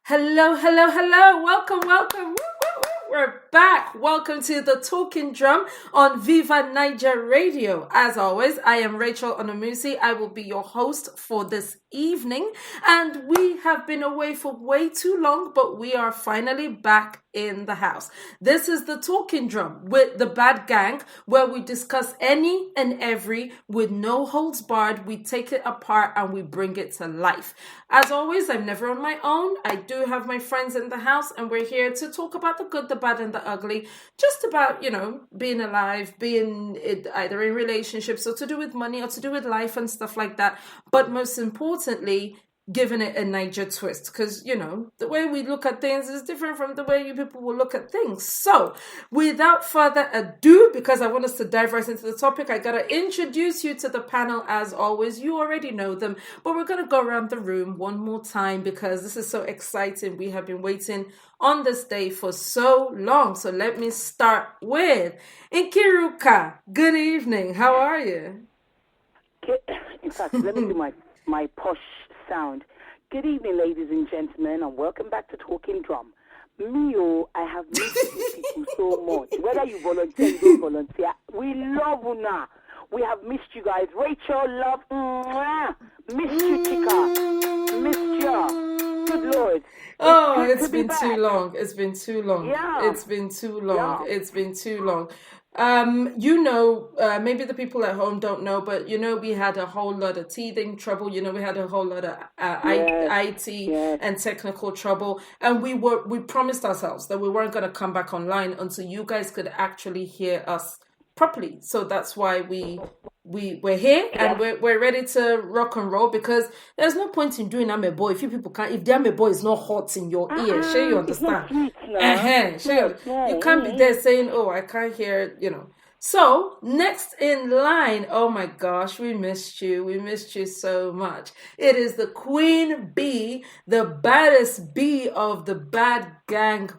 Hello, hello, hello. Welcome, welcome. Woo, woo, woo. We're back. Welcome to the Talking Drum on Viva Niger Radio. As always, I am Rachel Onomusi. I will be your host for this evening. And we have been away for way too long, but we are finally back in the house. This is the Talking Drum with the Bad Gang, where we discuss any and every with no holds barred. We take it apart and we bring it to life. As always, I'm never on my own. I do have my friends in the house, and we're here to talk about the good, the bad, and the ugly. Just about, being alive, being either in relationships or to do with money or to do with life and stuff like that. But most importantly, giving it a Niger twist, because the way we look at things is different from the way you people will look at things. So without further ado, because I want us to dive right into the topic, I gotta introduce you to the panel. As always, you already know them, but we're gonna go around the room one more time because this is so exciting. We have been waiting on this day for so long. So let me start with Nkiruka. Good evening, how are you? In fact, let me do my posh sound. Good evening, ladies and gentlemen, and welcome back to Talking Drum. I have missed you people so much. Whether you volunteer, you don't volunteer, we love you now. We have missed you guys. Rachel, love, missed you, Chika, missed you. Good Lord. Oh, it's been too long. It's been too long. Yeah. It's been too long. Yeah. It's been too long. Maybe the people at home don't know, but we had a whole lot of teething trouble. We had a whole lot of IT and technical trouble, and we promised ourselves that we weren't going to come back online until you guys could actually hear us properly. So that's why we're here and we're ready to rock and roll, because there's no point in doing amebo if you people can't. If the amebo is not hot in your ear, sure you understand. You can't be there saying, "Oh, I can't hear." So next in line, oh my gosh, we missed you. We missed you so much. It is the Queen Bee, the baddest bee of the Bad Gang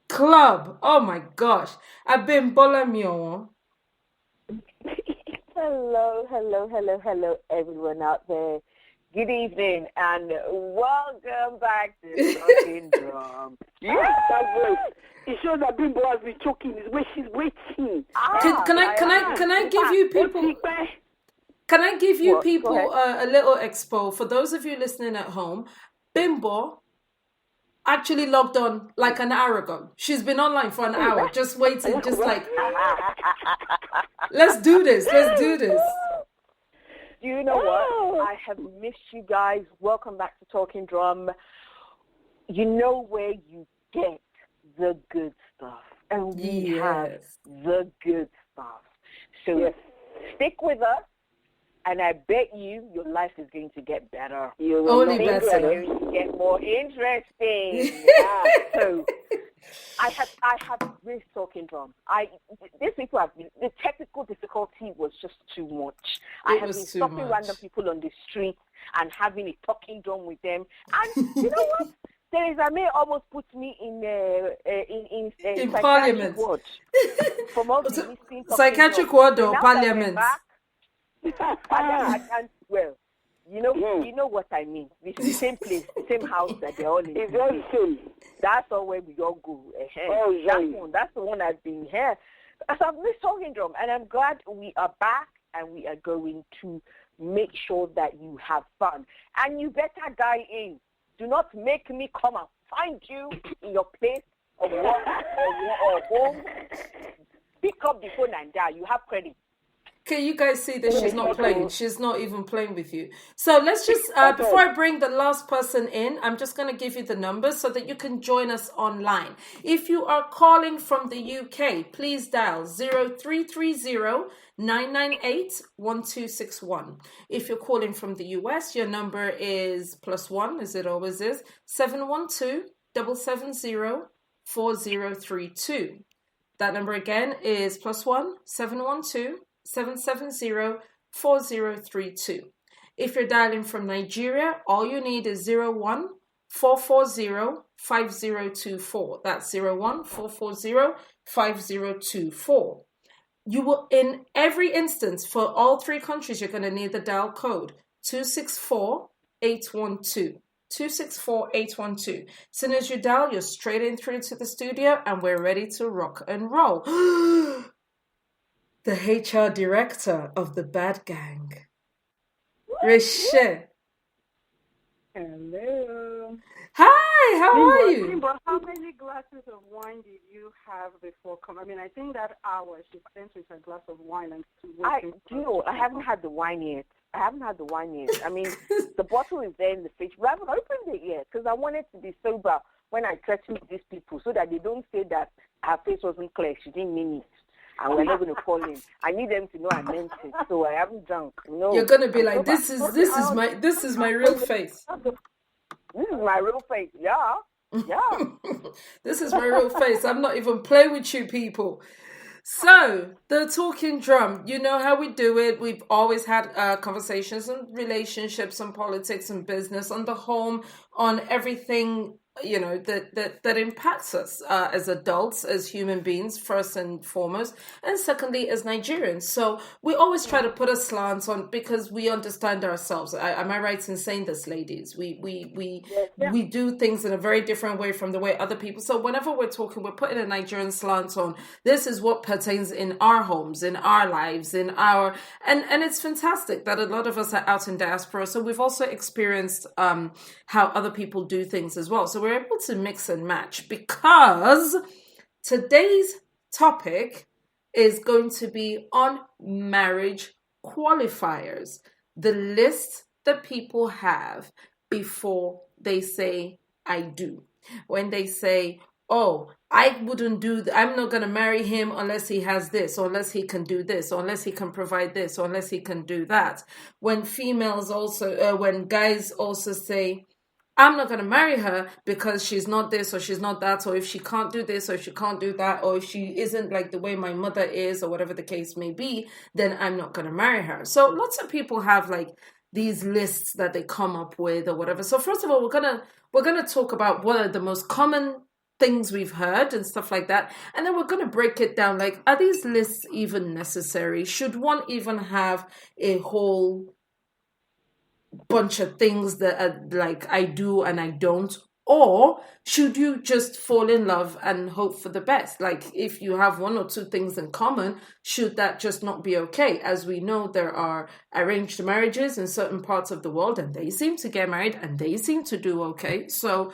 Club. Oh my gosh, I've been Bolamio. Hello, everyone out there. Good evening and welcome back to Talking Drum. Yes, that voice. It shows that Bimbo has been choking. His way she's waiting. Can I give you people? Can I give you people a little expo for those of you listening at home? Bimbo actually logged on like an hour ago. She's been online for an hour, just waiting, just like, let's do this. You know what? I have missed you guys. Welcome back to Talking Drum. You know where you get the good stuff, and we have the good stuff. So stick with us, and I bet you your life is going to get better. Only better. It's going to get more interesting. So I have missed Talking Drum. These people have been, the technical difficulty was just too much. I have been stopping random people on the street and having a talking drum with them. And you know what? Theresa May almost put me in Parliament ward. From all the psychiatric ward or Parliament. And well, you know what I mean. It's the same place, the same house that they're all in. It's all the same. That's all where we all go. That's the one I've been here. So I've missed Talking Drum, and I'm glad we are back, and we are going to make sure that you have fun. And you better guy in. Do not make me come and find you in your place of work or home. Pick up the phone and dial. You have credit. Okay, you guys see that she's not playing. She's not even playing with you. So let's just, before I bring the last person in, I'm just going to give you the numbers so that you can join us online. If you are calling from the UK, please dial 0330 998-1261. If you're calling from the US, your number is +1, as it always is, 712-770-4032. That number again is +1 712-770-4032. If you're dialing from Nigeria, all you need is 01-440-5024. That's 01-440-5024. You will, in every instance, for all three countries, you're going to need the dial code 264-812. 264-812. As soon as you dial, you're straight in through to the studio and we're ready to rock and roll. The HR director of the bad gang. Riche. Hello. Hi, how are you? But how many glasses of wine did you have before coming? I mean, I think that hour she spent with a glass of wine and I haven't had the wine yet. I mean, the bottle is there in the fridge, but I haven't opened it yet because I wanted to be sober when I threatened these people so that they don't say that her face wasn't clear. She didn't mean it. And we're not going to call in. I need them to know I meant it, so I haven't drunk. No, you're going to be like, this is my real face. This is my real face. Yeah. This is my real face. I'm not even playing with you people. So, the talking drum, you know how we do it. We've always had conversations on relationships, on politics and business, on the home, on everything, you know, that impacts us as adults, as human beings, first and foremost, and secondly, as Nigerians. So we always try to put a slant on because we understand ourselves. Am I right in saying this, ladies? We do things in a very different way from the way other people. So whenever we're talking, we're putting a Nigerian slant on. This is what pertains in our homes, in our lives, and it's fantastic that a lot of us are out in diaspora. So we've also experienced how other people do things as well. So we're able to mix and match because today's topic is going to be on marriage qualifiers, the list that people have before they say I do. When they say, oh, I wouldn't do I'm not going to marry him unless he has this, or unless he can do this, or unless he can provide this, or unless he can do that. When females also, when guys also say, I'm not going to marry her because she's not this or she's not that, or if she can't do this or if she can't do that, or if she isn't like the way my mother is, or whatever the case may be, then I'm not going to marry her. So lots of people have like these lists that they come up with or whatever. So first of all, we're gonna talk about what are the most common things we've heard and stuff like that, and then we're going to break it down. Like, are these lists even necessary? Should one even have a whole bunch of things that are like I do and I don't, or should you just fall in love and hope for the best? Like, if you have one or two things in common, should that just not be okay? As we know, there are arranged marriages in certain parts of the world and they seem to get married and they seem to do okay. So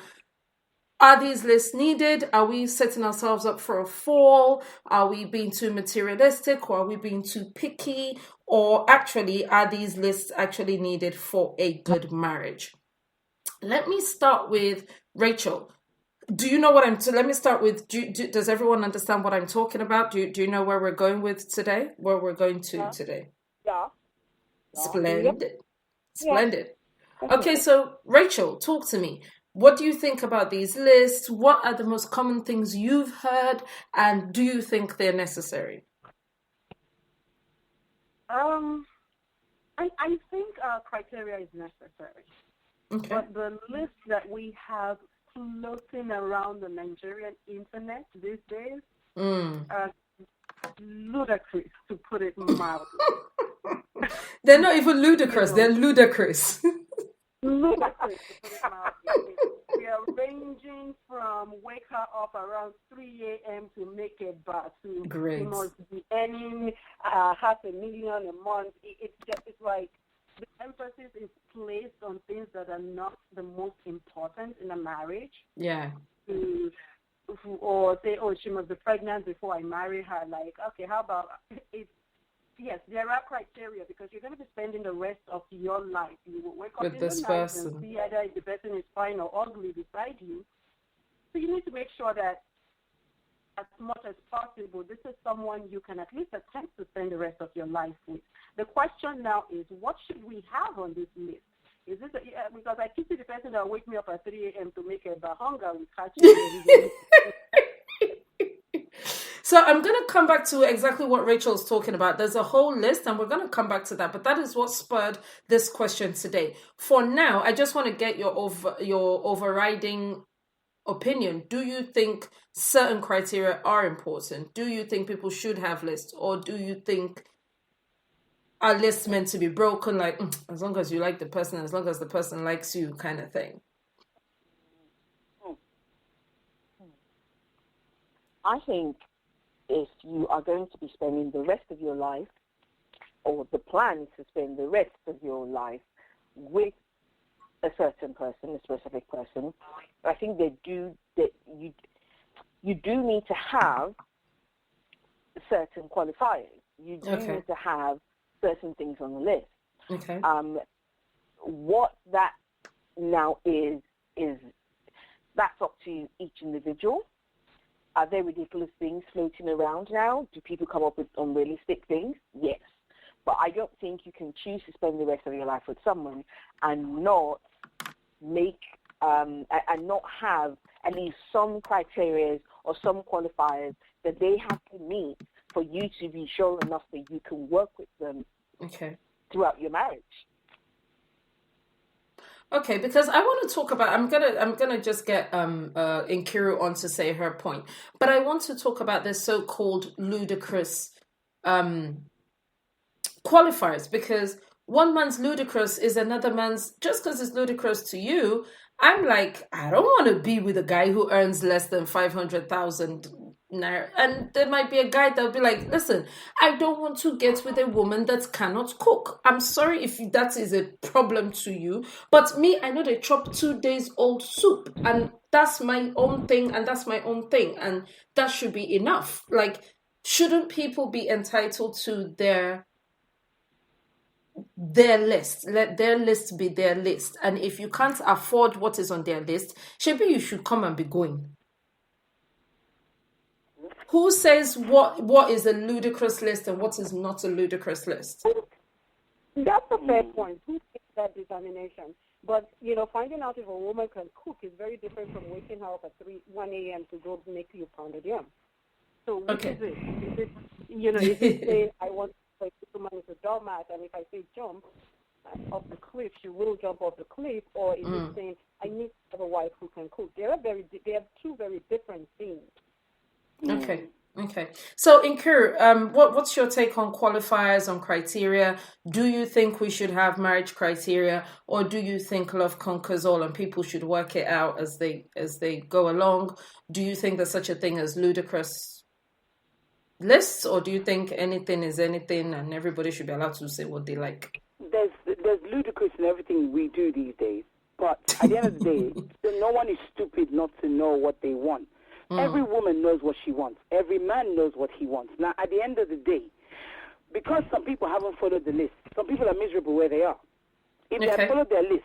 are these lists needed? Are we setting ourselves up for a fall? Are we being too materialistic, or are we being too picky? Or actually, are these lists actually needed for a good marriage? Let me start with Rachel. Do you know what let me start with, does everyone understand what I'm talking about? Do you know where we're going with today? Where we're going to today? Yeah. Splendid. Yep. Splendid. Yeah. Okay, so Rachel, talk to me. What do you think about these lists? What are the most common things you've heard? And do you think they're necessary? I think criteria is necessary. Okay. But the list that we have floating around the Nigerian internet these days are ludicrous, to put it mildly. They're not even ludicrous, they're ludicrous. Ludicrous, to put it mildly. We are ranging from wake her up around 3 a.m. to make a bath to Great. You must be earning $500,000 a month. It's like the emphasis is placed on things that are not the most important in a marriage. Yeah. Or say, oh, she must be pregnant before I marry her. Like, okay, how about it? Yes, there are criteria because you're going to be spending the rest of your life. You will wake up with in this the night person and see either the person is fine or ugly beside you. So you need to make sure that as much as possible, this is someone you can at least attempt to spend the rest of your life with. The question now is, what should we have on this list? Is this because I pity the person that will wake me up at 3 a.m. to make a bahonga with catching. So I'm going to come back to exactly what Rachel's talking about. There's a whole list, and we're going to come back to that. But that is what spurred this question today. For now, I just want to get your overriding opinion. Do you think certain criteria are important? Do you think people should have lists? Or do you think are lists meant to be broken, like, as long as you like the person, as long as the person likes you kind of thing? I think if you are going to be spending the rest of your life, or the plan is to spend the rest of your life with a certain person, a specific person, I think you do need to have certain qualifiers. You do need to have certain things on the list. Okay. What that now is that's up to each individual. Are there ridiculous things floating around now? Do people come up with unrealistic things? Yes. But I don't think you can choose to spend the rest of your life with someone and not make and not have at least some criteria or some qualifiers that they have to meet for you to be sure enough that you can work with them throughout your marriage. Okay, because I want to talk about. I'm gonna just get Nkiru on to say her point, but I want to talk about this so-called ludicrous qualifiers, because one man's ludicrous is another man's. Just because it's ludicrous to you, I'm like, I don't want to be with a guy who earns less than 500,000 naira. And there might be a guy that'll be like, listen, I don't want to get with a woman that cannot cook. I'm sorry if that is a problem to you, but me, I know they chop 2 days old soup, and that's my own thing, and that's my own thing, and that should be enough. Like, shouldn't people be entitled to their list? Let their list be their list. And if you can't afford what is on their list, maybe you should come and be going. Who says what is a ludicrous list and what is not a ludicrous list? That's a fair point. Who takes that determination? But, finding out if a woman can cook is very different from waking her up at 1 a.m. to go make you pounded yam. So which is it? Is it saying I want to say this woman is a doormat, and if I say jump off the cliff, she will jump off the cliff, or is it saying I need to have a wife who can cook? They are two very different things. Okay. So, Nkiru, what's your take on qualifiers, on criteria? Do you think we should have marriage criteria, or do you think love conquers all and people should work it out as they go along? Do you think there's such a thing as ludicrous lists, or do you think anything is anything and everybody should be allowed to say what they like? There's ludicrous in everything we do these days, but at the end of the day, no one is stupid not to know what they want. Every woman knows what she wants. Every man knows what he wants. Now, at the end of the day, because some people haven't followed the list, some people are miserable where they are. If they have followed their list,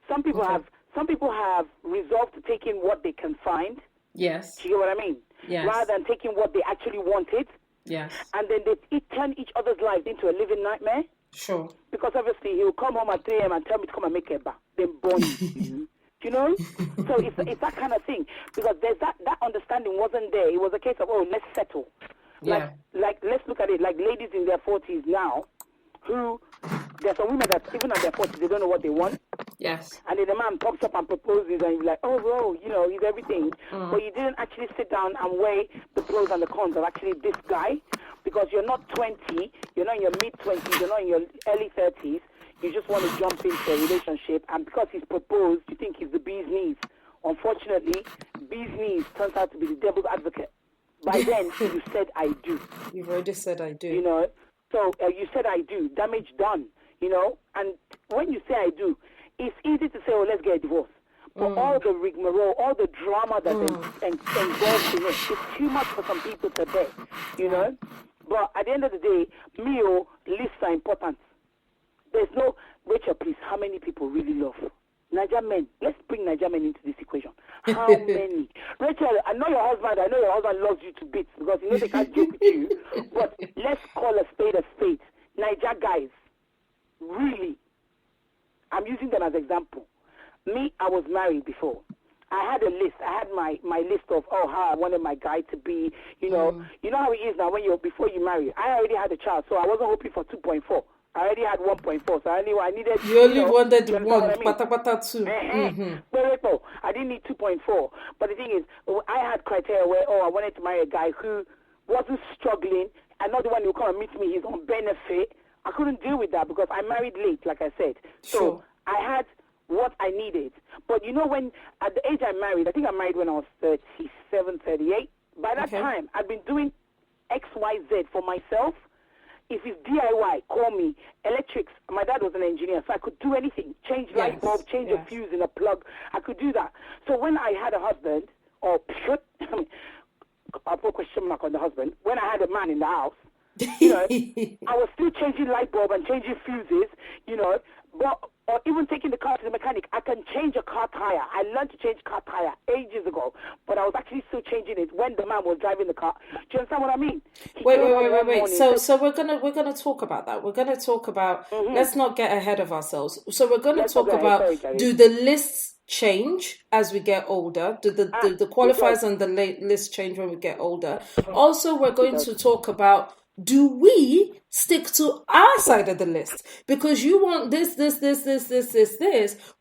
some people have resolved to take in what they can find. Yes. Do you know what I mean? Yes. Rather than taking what they actually wanted. Yes. And then they turn each other's lives into a living nightmare. Sure. Because obviously he will come home at 3 a.m. and tell me to come and make kebab. Then burn you. You know? So it's that kind of thing. Because there's that understanding wasn't there. It was a case of, let's settle. Yeah. Like let's look at it like ladies in their 40s now who, there's some women that even at their 40s, they don't know what they want. Yes. And then the man pops up and proposes and you're like, oh, bro, he's everything. But you didn't actually sit down and weigh the pros and the cons of actually this guy, because you're not 20, you're not in your mid-20s, you're not in your early 30s. You just want to jump into a relationship, and because he's proposed, you think he's the bee's knees. Unfortunately, bee's knees turns out to be the devil's advocate. By then, you said, I do. You've already said, I do. So you said, I do. Damage done, And when you say, I do, it's easy to say, let's get a divorce. But all the rigmarole, all the drama that's involved in it, it's too much for some people to bear, But at the end of the day, lists are important. There's no, Rachel, please, how many people really love Niger men? Let's bring Niger men into this equation. How many? Rachel, I know your husband loves you to bits because they can't joke with you. But let's call a spade a spade. Niger guys, really, I'm using them as example. Me, I was married before. I had a list. I had my list of how I wanted my guy to be. You know how it is now before you marry. I already had a child, so I wasn't hoping for 2.4. I already had 1.4, so I needed. You only wanted one, pata 2. But I didn't need 2.4. But the thing is, I had criteria where I wanted to marry a guy who wasn't struggling, and not the one who come and meet me. He's on benefit. I couldn't deal with that because I married late, like I said. So I had what I needed. But when at the age I married, I think I married when I was 37, 38. By that time, I've been doing X, Y, Z for myself. If it's DIY, call me. Electrics, my dad was an engineer, so I could do anything. Change light bulb, change a fuse in a plug. I could do that. So when I had a husband, or I'll put a question mark on the husband, when I had a man in the house, I was still changing light bulb and changing fuses, or even taking the car to the mechanic. I can change a car tire. I learned to change car tire ages ago, but I was actually still changing it when the man was driving the car. Do you understand what I mean? Wait. So we're gonna talk about that. We're gonna talk about. Let's not get ahead of ourselves. So we're gonna talk about. Do the lists change as we get older? Do the qualifiers on the list change when we get older? Also, we're going to talk about. Do we stick to our side of the list? Because you want this.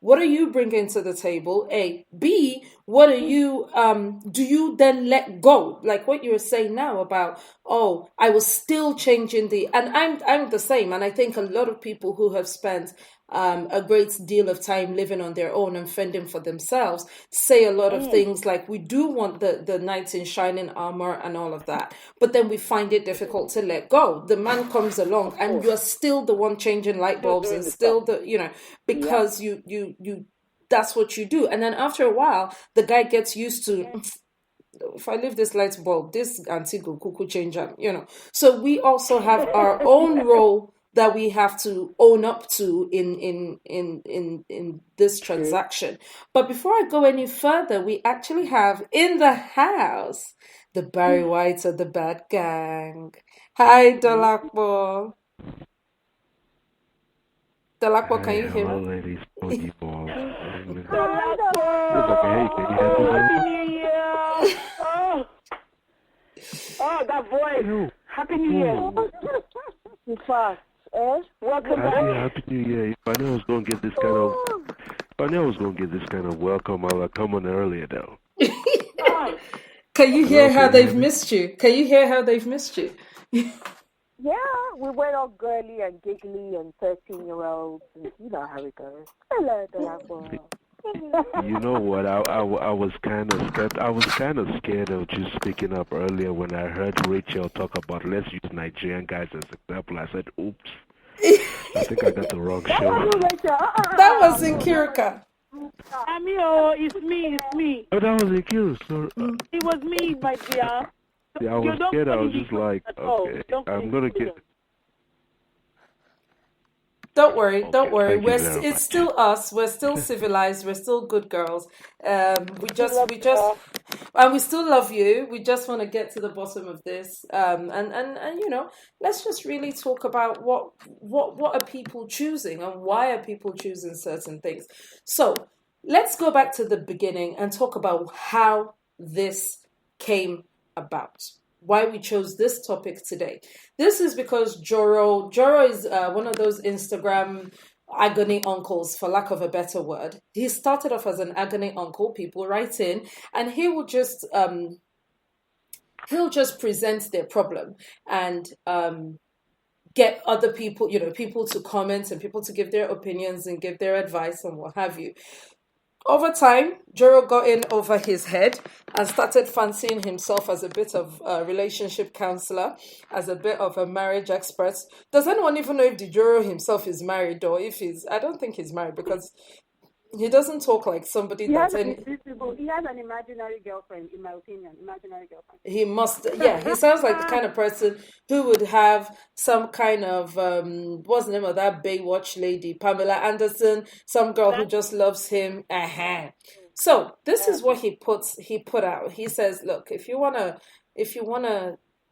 What are you bringing to the table? A. B. What are you, do you then let go? Like what you were saying now about, I was still changing and I'm the same. And I think a lot of people who have spent a great deal of time living on their own and fending for themselves say a lot of things like we do want the knights in shining armor and all of that, but then we find it difficult to let go. The man comes along and you're still the one changing light bulbs and still because you that's what you do. And then after a while the guy gets used to, if I leave this light bulb, this auntie go cuckoo change up, So we also have our own role that we have to own up to in this transaction. But before I go any further, we actually have in the house the Barry Whites of the Bad Gang. Hi, Dalakbo. Dalakbo, can you hear me? Hello, ladies. Boogie balls. Oh, that voice. Happy New Year. In fact. Welcome back. Happy New Year. If I knew I was going to get this kind of welcome, I would have come on earlier, though. Can you hear how they've missed you? Yeah, we went all girly and giggly and 13-year-olds, and you know how it goes. Hello, Dalakbo. You know what? I was kind of scared of just speaking up earlier when I heard Rachel talk about let's use Nigerian guys as example. I said, "Oops, I think I got the wrong show." That was in Kirika. It's me. Oh, that was in Kirika. It was me, my dear. Yeah, I was scared. I was just like, okay, I'm gonna get. Don't worry. It's still us. We're still civilized. We're still good girls. We just, and we still love you. We just want to get to the bottom of this. And let's just really talk about what are people choosing and why are people choosing certain things. So let's go back to the beginning and talk about how this came about. Why we chose this topic today. This is because Joro is one of those Instagram agony uncles, for lack of a better word. He started off as an agony uncle. People write in, and he will just he'll just present their problem and get other people, people to comment and people to give their opinions and give their advice and what have you. Over time, Joro got in over his head and started fancying himself as a bit of a relationship counselor, as a bit of a marriage expert. Does anyone even know if the Joro himself is married or if he's... I don't think he's married because he doesn't talk like somebody he has an imaginary girlfriend, in my opinion. He must... Yeah, he sounds like the kind of person who would have some kind of... what's the name of that Baywatch lady? Pamela Anderson. Some girl who just loves him. So this is what he put out. He says, look, if you wanna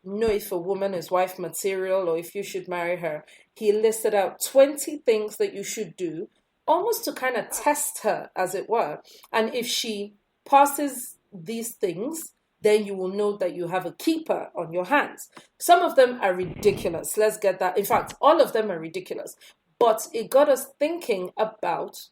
know if a woman is wife material or if you should marry her, he listed out 20 things that you should do, almost to kind of test her, as it were. And if she passes these things, then you will know that you have a keeper on your hands. Some of them are ridiculous. Let's get that. In fact, all of them are ridiculous. But it got us thinking about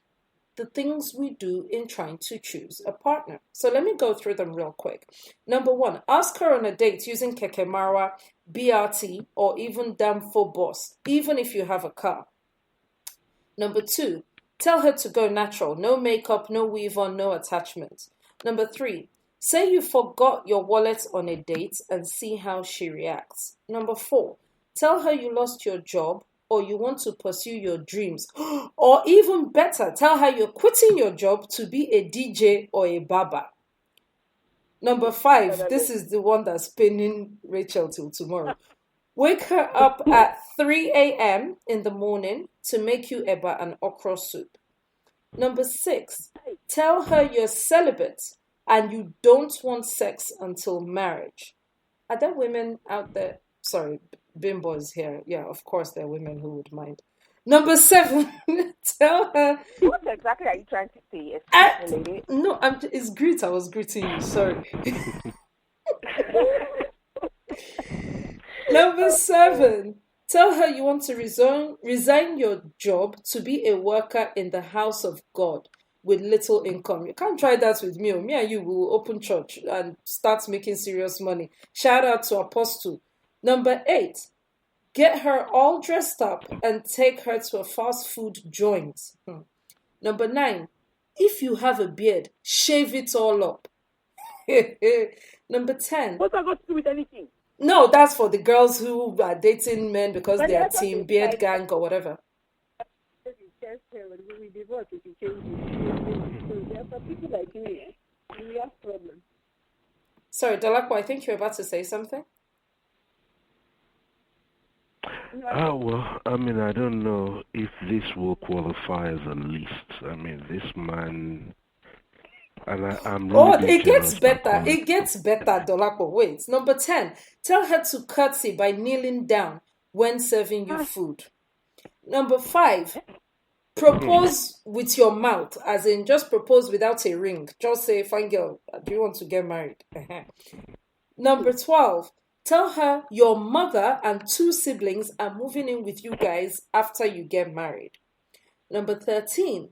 the things we do in trying to choose a partner. So let me go through them real quick. Number 1, ask her on a date using Keke Marwa, BRT, or even danfo bus, even if you have a car. Number 2, tell her to go natural. No makeup, no weave on, no attachment. Number 3, Say you forgot your wallet on a date and see how she reacts. Number 4, tell her you lost your job or you want to pursue your dreams. Or even better, tell her you're quitting your job to be a DJ or a barber. Number 5, this is the one that's pinning Rachel till tomorrow. Wake her up at 3 a.m. in the morning to make you eba and okra soup. Number 6, tell her you're celibate and you don't want sex until marriage. Are there women out there? Sorry, bimbos here. Yeah, of course there are women who would mind. Number 7, tell her. What exactly are you trying to say? No, it's greet. I was greeting you. Sorry. Number 7, tell her you want to resign your job to be a worker in the house of God with little income. You can't try that with me. Me and you will open church and start making serious money. Shout out to Apostle. Number 8, get her all dressed up and take her to a fast food joint. Number 9, if you have a beard, shave it all up. Number 10. What's that got to do with anything? No, that's for the girls who are dating men because they are team beard gang or whatever. Sorry, Dalakwa, I think you're about to say something. Well, I mean, I don't know if this will qualify as a list. I mean, this man, and I'm really it gets better. It gets better, Dolapo. Wait. Number 10, tell her to curtsy by kneeling down when serving you food. Number 5, propose with your mouth, as in just propose without a ring. Just say, fine girl, do you want to get married? Number 12, tell her your mother and 2 siblings are moving in with you guys after you get married. Number 13,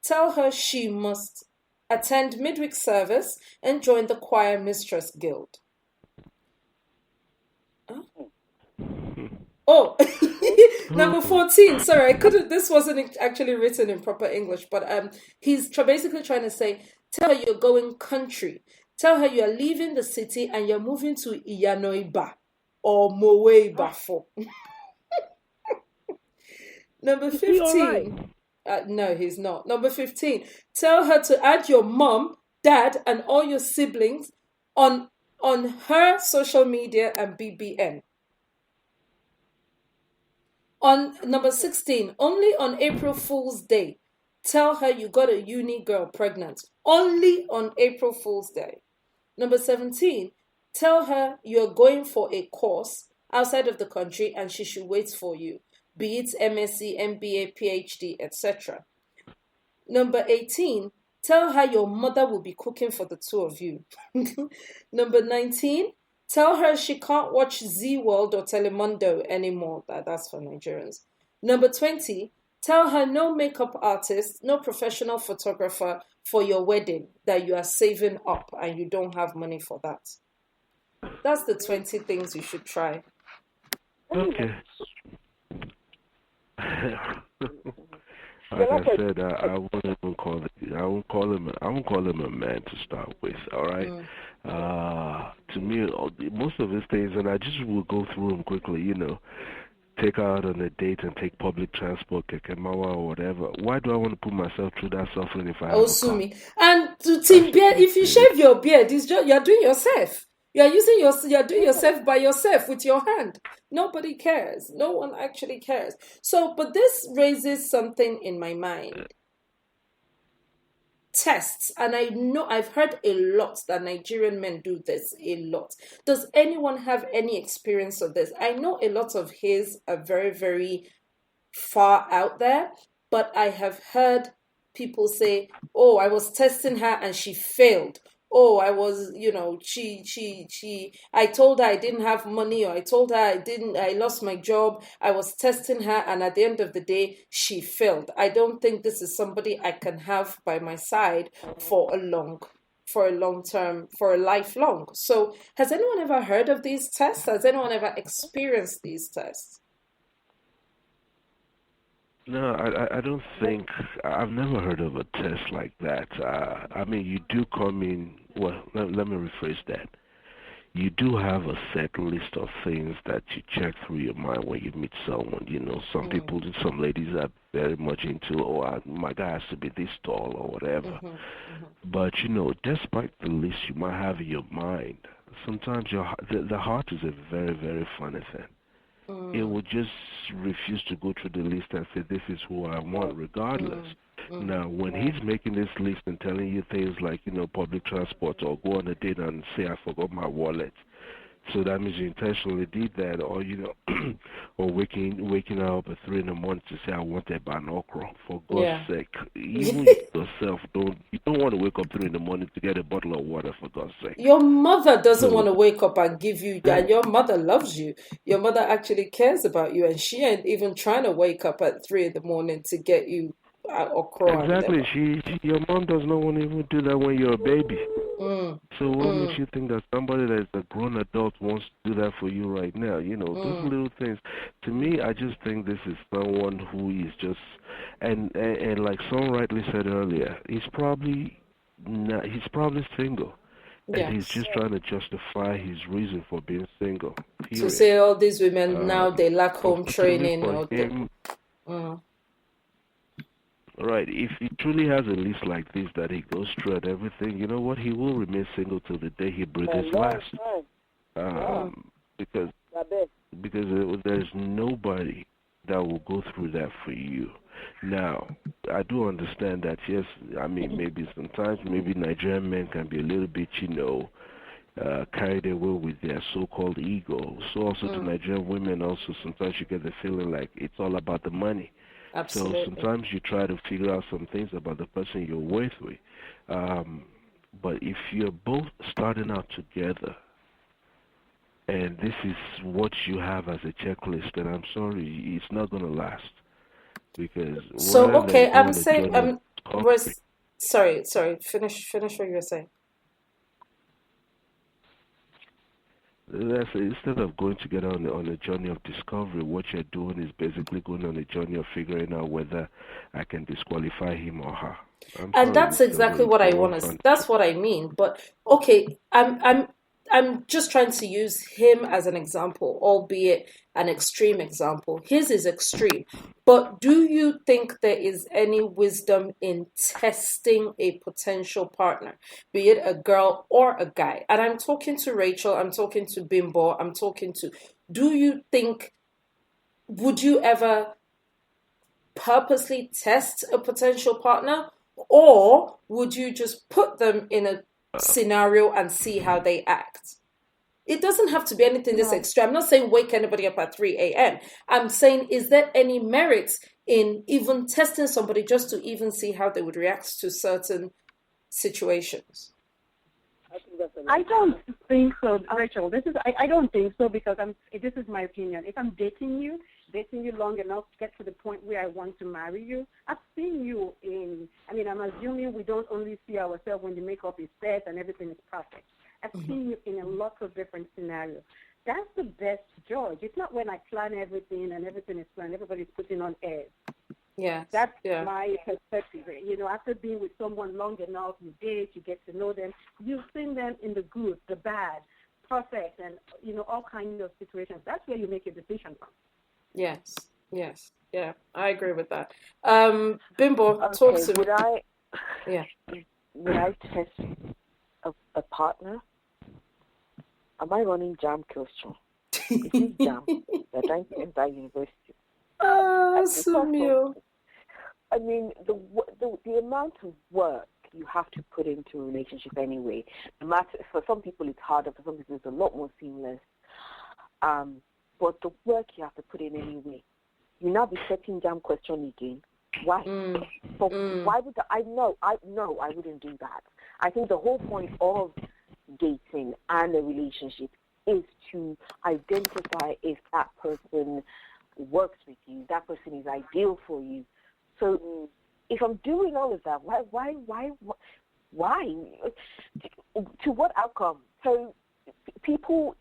tell her she must attend midweek service and join the choir mistress guild. Oh, number 14. Sorry, I couldn't. This wasn't actually written in proper English, but he's basically trying to say, tell her you're going country. Tell her you're leaving the city and you're moving to Iyanoiba or Moweiba for. Number 15. No, he's not. Number 15. Tell her to add your mom, dad, and all your siblings on her social media and BBM. On number 16, only on April Fool's Day, tell her you got a uni girl pregnant. Only on April Fool's Day. Number 17, tell her you're going for a course outside of the country and she should wait for you, be it MSc, MBA, PhD, etc. Number 18, tell her your mother will be cooking for the 2 of you. Number 19, tell her she can't watch Z World or Telemundo anymore. That's for Nigerians. Number 20, tell her no makeup artist, no professional photographer for your wedding, that you are saving up and you don't have money for that. That's the 20 things you should try. Okay. Like I said, I wouldn't even call it. I won't call him a man to start with. All right. To me, most of his things, and I just will go through them quickly. You know, take her out on a date and take public transport, kekemawa or whatever. Why do I want to put myself through that suffering if I have a car? And to team beard, if you shave your beard, it's just you're doing yourself. You're doing yourself by yourself with your hand. Nobody cares. No one actually cares. So, but this raises something in my mind. Tests, and I know I've heard a lot that Nigerian men do this a lot. Does anyone have any experience of this? I know a lot of his are very, very far out there, but I have heard people say, "Oh, I was testing her and she failed." Oh, I was, I told her I didn't have money, or I told her I lost my job. I was testing her, and at the end of the day, she failed. I don't think this is somebody I can have by my side for a lifelong. So, has anyone ever heard of these tests? Has anyone ever experienced these tests? No, I don't think, I've never heard of a test like that. I mean, you do come in, well, let me rephrase that. You do have a set list of things that you check through your mind when you meet someone. Some people, some ladies are very much into, my guy has to be this tall or whatever. But, despite the list you might have in your mind, sometimes the heart is a very, very funny thing. It will just refuse to go through the list and say, this is who I want, regardless. Now, when he's making this list and telling you things like, public transport, or go on a date and say, I forgot my wallet. So that means you intentionally did that, or, or waking up at 3 in the morning to say, I want a binocular. For God's sake, even yourself, you don't want to wake up 3 in the morning to get a bottle of water, for God's sake. Your mother doesn't want to wake up and give you that. Your mother loves you. Your mother actually cares about you, and she ain't even trying to wake up at 3 in the morning to get you or cry. Exactly. Your mom does not want to even do that when you're a baby. So what makes you think that somebody that's a grown adult wants to do that for you right now? Those little things. To me, I just think this is someone who is just, and like someone rightly said earlier, he's probably single. And he's just trying to justify his reason for being single. Period. To say all these women now they lack home training or Right. If he truly has a list like this that he goes through and everything, you know what? He will remain single till the day he breathes his last. Because there's nobody that will go through that for you. Now, I do understand that, yes, I mean, maybe sometimes Nigerian men can be a little bit, carried away with their so-called ego. So also to Nigerian women also, sometimes you get the feeling like it's all about the money. Absolutely. So sometimes you try to figure out some things about the person you're with. But if you're both starting out together, and this is what you have as a checklist, then I'm sorry, it's not going to last. Because I'm saying, sorry, finish what you were saying. Instead of going together on a journey of discovery, what you're doing is basically going on a journey of figuring out whether I can disqualify him or her. And that's exactly what I want to. That's what I mean. But okay, I'm just trying to use him as an example, albeit an extreme example. His is extreme. But do you think there is any wisdom in testing a potential partner, be it a girl or a guy? And I'm talking to Rachel, I'm talking to Bimbo, do you think, would you ever purposely test a potential partner? Or would you just put them in a scenario and see how they act? It doesn't have to be anything this extreme. I'm not saying wake anybody up at 3 a.m. I'm saying, is there any merit in even testing somebody just to even see how they would react to certain situations? I don't think so, Rachel. I don't think so, because this is my opinion. If I'm dating you long enough to get to the point where I want to marry you, I've seen you I'm assuming we don't only see ourselves when the makeup is set and everything is perfect. I've seen you in a lot of different scenarios. That's the best judge. It's not when I plan everything and everything is planned, everybody's putting on airs. Yeah, that's my perspective. After being with someone long enough, you date, you get to know them, you've seen them in the good, the bad, perfect, and all kinds of situations. That's where you make a decision from. Yes, yeah, I agree with that. Bimbo, talk to me. Would I test a partner? Am I running jam question? Is this jam that I enter university? Sumio. I mean, the amount of work you have to put into a relationship anyway. No matter, for some people it's harder, for some people it's a lot more seamless. But the work you have to put in anyway. You now be setting jam question again. Why? Why would I wouldn't do that. I think the whole point of dating and a relationship is to identify if that person works with you, that person is ideal for you. So if I'm doing all of that, why? To what outcome? So people,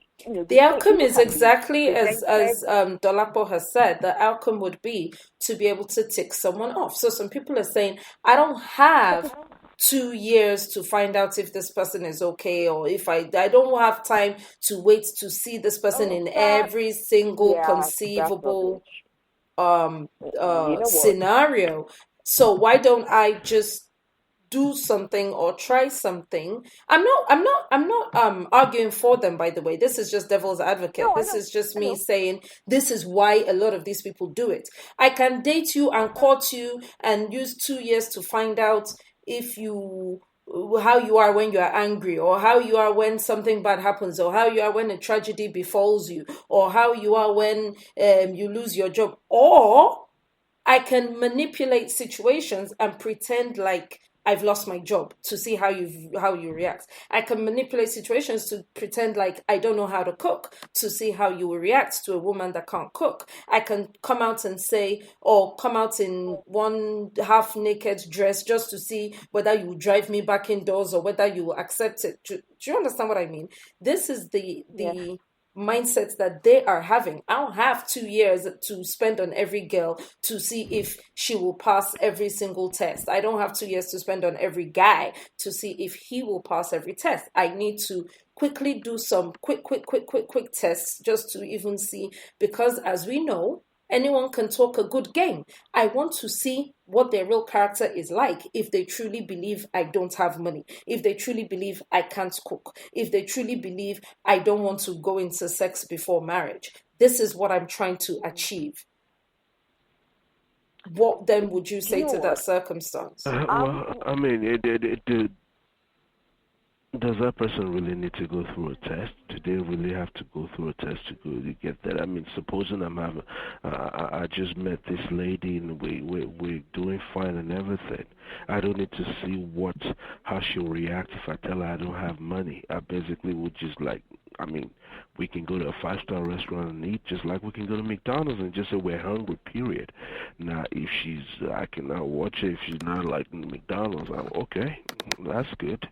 the outcome is exactly as Dolapo has said. The outcome would be to be able to tick someone off. So some people are saying, I don't have 2 years to find out if this person is okay, or if I don't have time to wait to see this person in every single conceivable scenario. So why don't I just do something or try something? I'm not arguing for them, by the way. This is just devil's advocate. This is just me saying this is why a lot of these people do it. I can date you and court you and use 2 years to find out if you how you are when you are angry, or how you are when something bad happens, or how you are when a tragedy befalls you, or how you are when you lose your job. Or I can manipulate situations and pretend like I've lost my job to see how you react. I can manipulate situations to pretend like I don't know how to cook to see how you will react to a woman that can't cook. I can come out and say, or come out in one half naked dress just to see whether you will drive me back indoors or whether you will accept it. Do you understand what I mean? This is the mindset that they are having. I don't have 2 years to spend on every girl to see if she will pass every single test. I don't have 2 years to spend on every guy to see if he will pass every test. I need to quickly do some quick tests just to even see, because as we know, anyone can talk a good game. I want to see what their real character is like, if they truly believe I don't have money, if they truly believe I can't cook, if they truly believe I don't want to go into sex before marriage. This is what I'm trying to achieve. What then would you say to that circumstance? Well, I mean, does that person really need to go through a test? Do they really have to go through a test to get that? I mean, supposing I'm having, I just met this lady and we're doing fine and everything. I don't need to see how she'll react if I tell her I don't have money. I basically would just we can go to a 5-star restaurant and eat just like we can go to McDonald's and just say we're hungry, period. Now, if I can now watch it if she's not like McDonald's. Okay, that's good.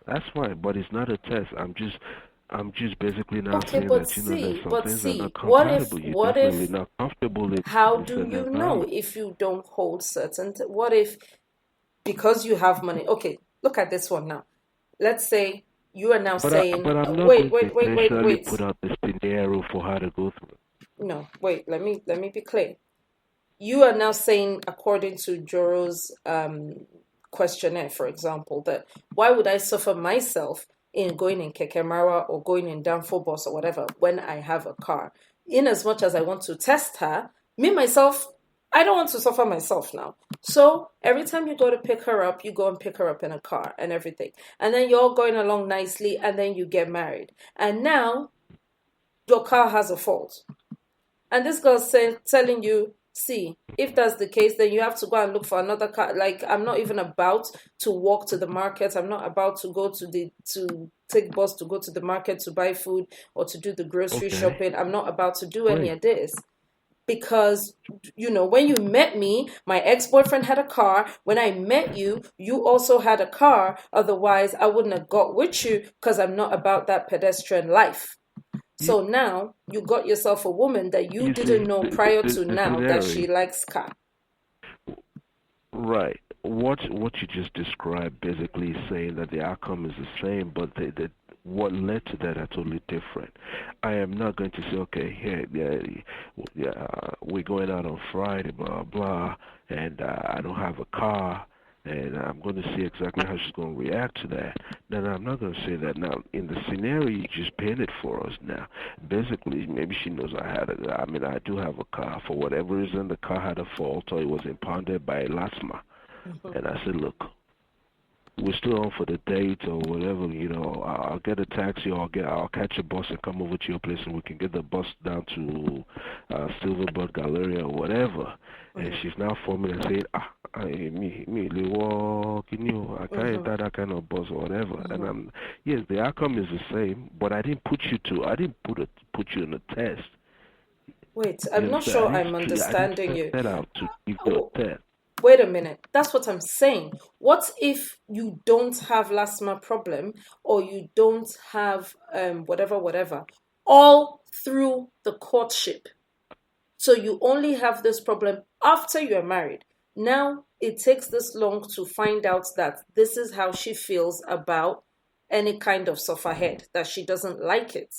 That's fine, but it's not a test. I'm just basically now saying that there's some things that are not compatible. What if not comfortable in how do you know if you don't hold certain? What if, because you have money? Okay, look at this one now. Let's say you are now saying, but I'm not wait. put out the scenario for her to go through. No, wait. Let me be clear. You are now saying, according to Joro's questionnaire, for example, that why would I suffer myself in going in Kekemara or going in danfo bus or whatever when I have a car? In as much as I want to test her, myself, I don't want to suffer myself now. So every time you go to pick her up, you go and pick her up in a car and everything. And then you're all going along nicely, and then you get married. And now your car has a fault. And this girl's telling you, see, if that's the case, then you have to go and look for another car. Like, I'm not even about to walk to the market. I'm not about to go to take bus to go to the market to buy food or to do the grocery shopping. I'm not about to do any of this. Because, when you met me, my ex-boyfriend had a car. When I met you, you also had a car. Otherwise, I wouldn't have got with you, because I'm not about that pedestrian life. So now you got yourself a woman that you didn't know prior to now that she likes car. Right. What you just described basically is saying that the outcome is the same, but what led to that are totally different. I am not going to say, okay, we're going out on Friday, blah blah, and I don't have a car, and I'm going to see exactly how she's going to react to that. Then I'm not going to say that. Now, in the scenario you just painted for us now, basically, maybe she knows I do have a car. For whatever reason, the car had a fault or it was impounded by LASMA. Mm-hmm. And I said, look, we're still on for the date or whatever, I'll get a taxi or I'll catch a bus and come over to your place and we can get the bus down to Silverbird Galleria or whatever. Mm-hmm. And she's now forming and saying, I can't enter that kind of bus or whatever. Mm-hmm. And yes, the outcome is the same, but I didn't put you in a test. Wait, I'm not sure I'm understanding you. Set out to give you a test. Wait a minute. That's what I'm saying. What if you don't have LASMA problem, or you don't have whatever, all through the courtship? So you only have this problem after you're married. Now it takes this long to find out that this is how she feels about any kind of sufferhead, that she doesn't like it.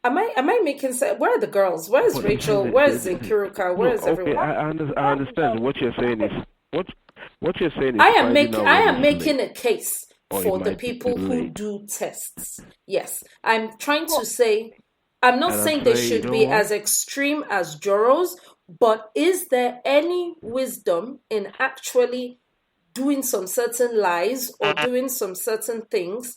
Am I making sense? Where are the girls? Where is Rachel? Where is Nkiruka? Where is everyone? I understand what you're saying is what you're saying is I am making a case for the people who do tests. Yes, I'm trying to say, I'm not saying they should be as extreme as Joros, but is there any wisdom in actually doing some certain lies or doing some certain things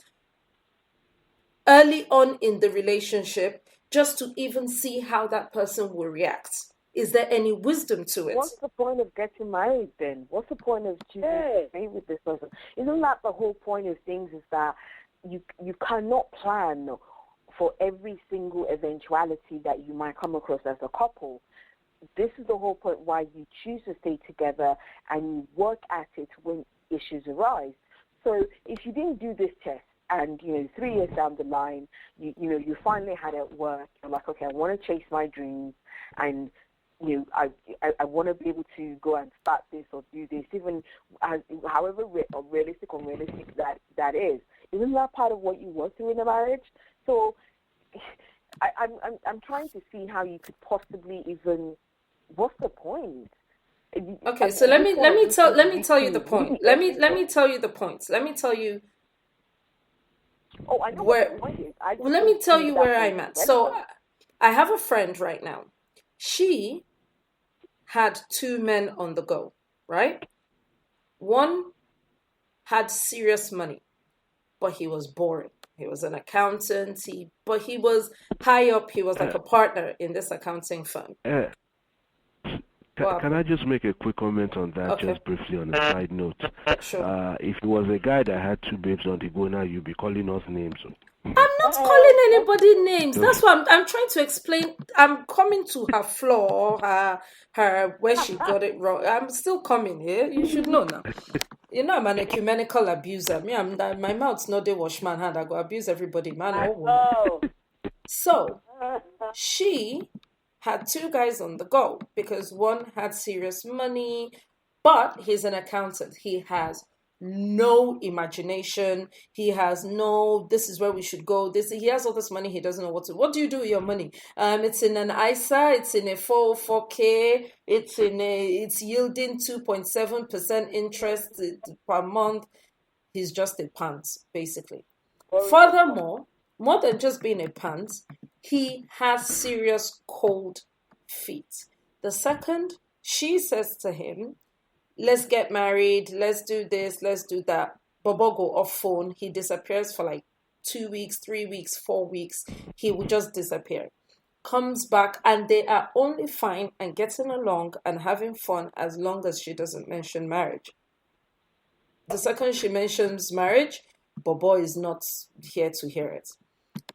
early on in the relationship just to even see how that person will react? Is there any wisdom to it? What's the point of getting married then? What's the point of choosing to stay with this person? Isn't that the whole point of things, is that you cannot plan for every single eventuality that you might come across as a couple. This is the whole point why you choose to stay together and you work at it when issues arise. So if you didn't do this test, and 3 years down the line, you finally had it at work, you're like, okay, I want to chase my dreams, and I want to be able to go and start this or do this, even however realistic or unrealistic that is. Isn't that part of what you work through in a marriage? So I'm trying to see how you could possibly even. What's the point? Okay, so let me tell you the point. Let me tell you the points. Let me tell you. Oh, I know what the point is. Let me tell you where I'm at. So I have a friend right now. She had 2 men on the go, right? One had serious money, but he was boring. He was an accountant, but he was high up. He was like a partner in this accounting firm. Can I just make a quick comment on that, just briefly on a side note? Sure. If it was a guy that had 2 babes on the go, now you'd be calling us names. I'm not calling anybody names. That's what I'm trying to explain. I'm coming to her flaw, her where she got it wrong. I'm still coming here. You should know now. I'm an ecumenical abuser. My mouth's not the washman hand. I go abuse everybody, man or woman. So she had 2 guys on the go because one had serious money, but he's an accountant. He has no imagination. He has this is where we should go. He has all this money. He doesn't know what do you do with your money? It's in an ISA. It's in a 404k. It's yielding 2.7% interest per month. He's just a pants, basically. Furthermore, more than just being a pants, he has serious cold feet. The second she says to him, let's get married, let's do this, let's do that, Bobo go off phone. He disappears for like 2 weeks, 3 weeks, 4 weeks. He will just disappear. Comes back and they are only fine and getting along and having fun as long as she doesn't mention marriage. The second she mentions marriage, Bobo is not here to hear it.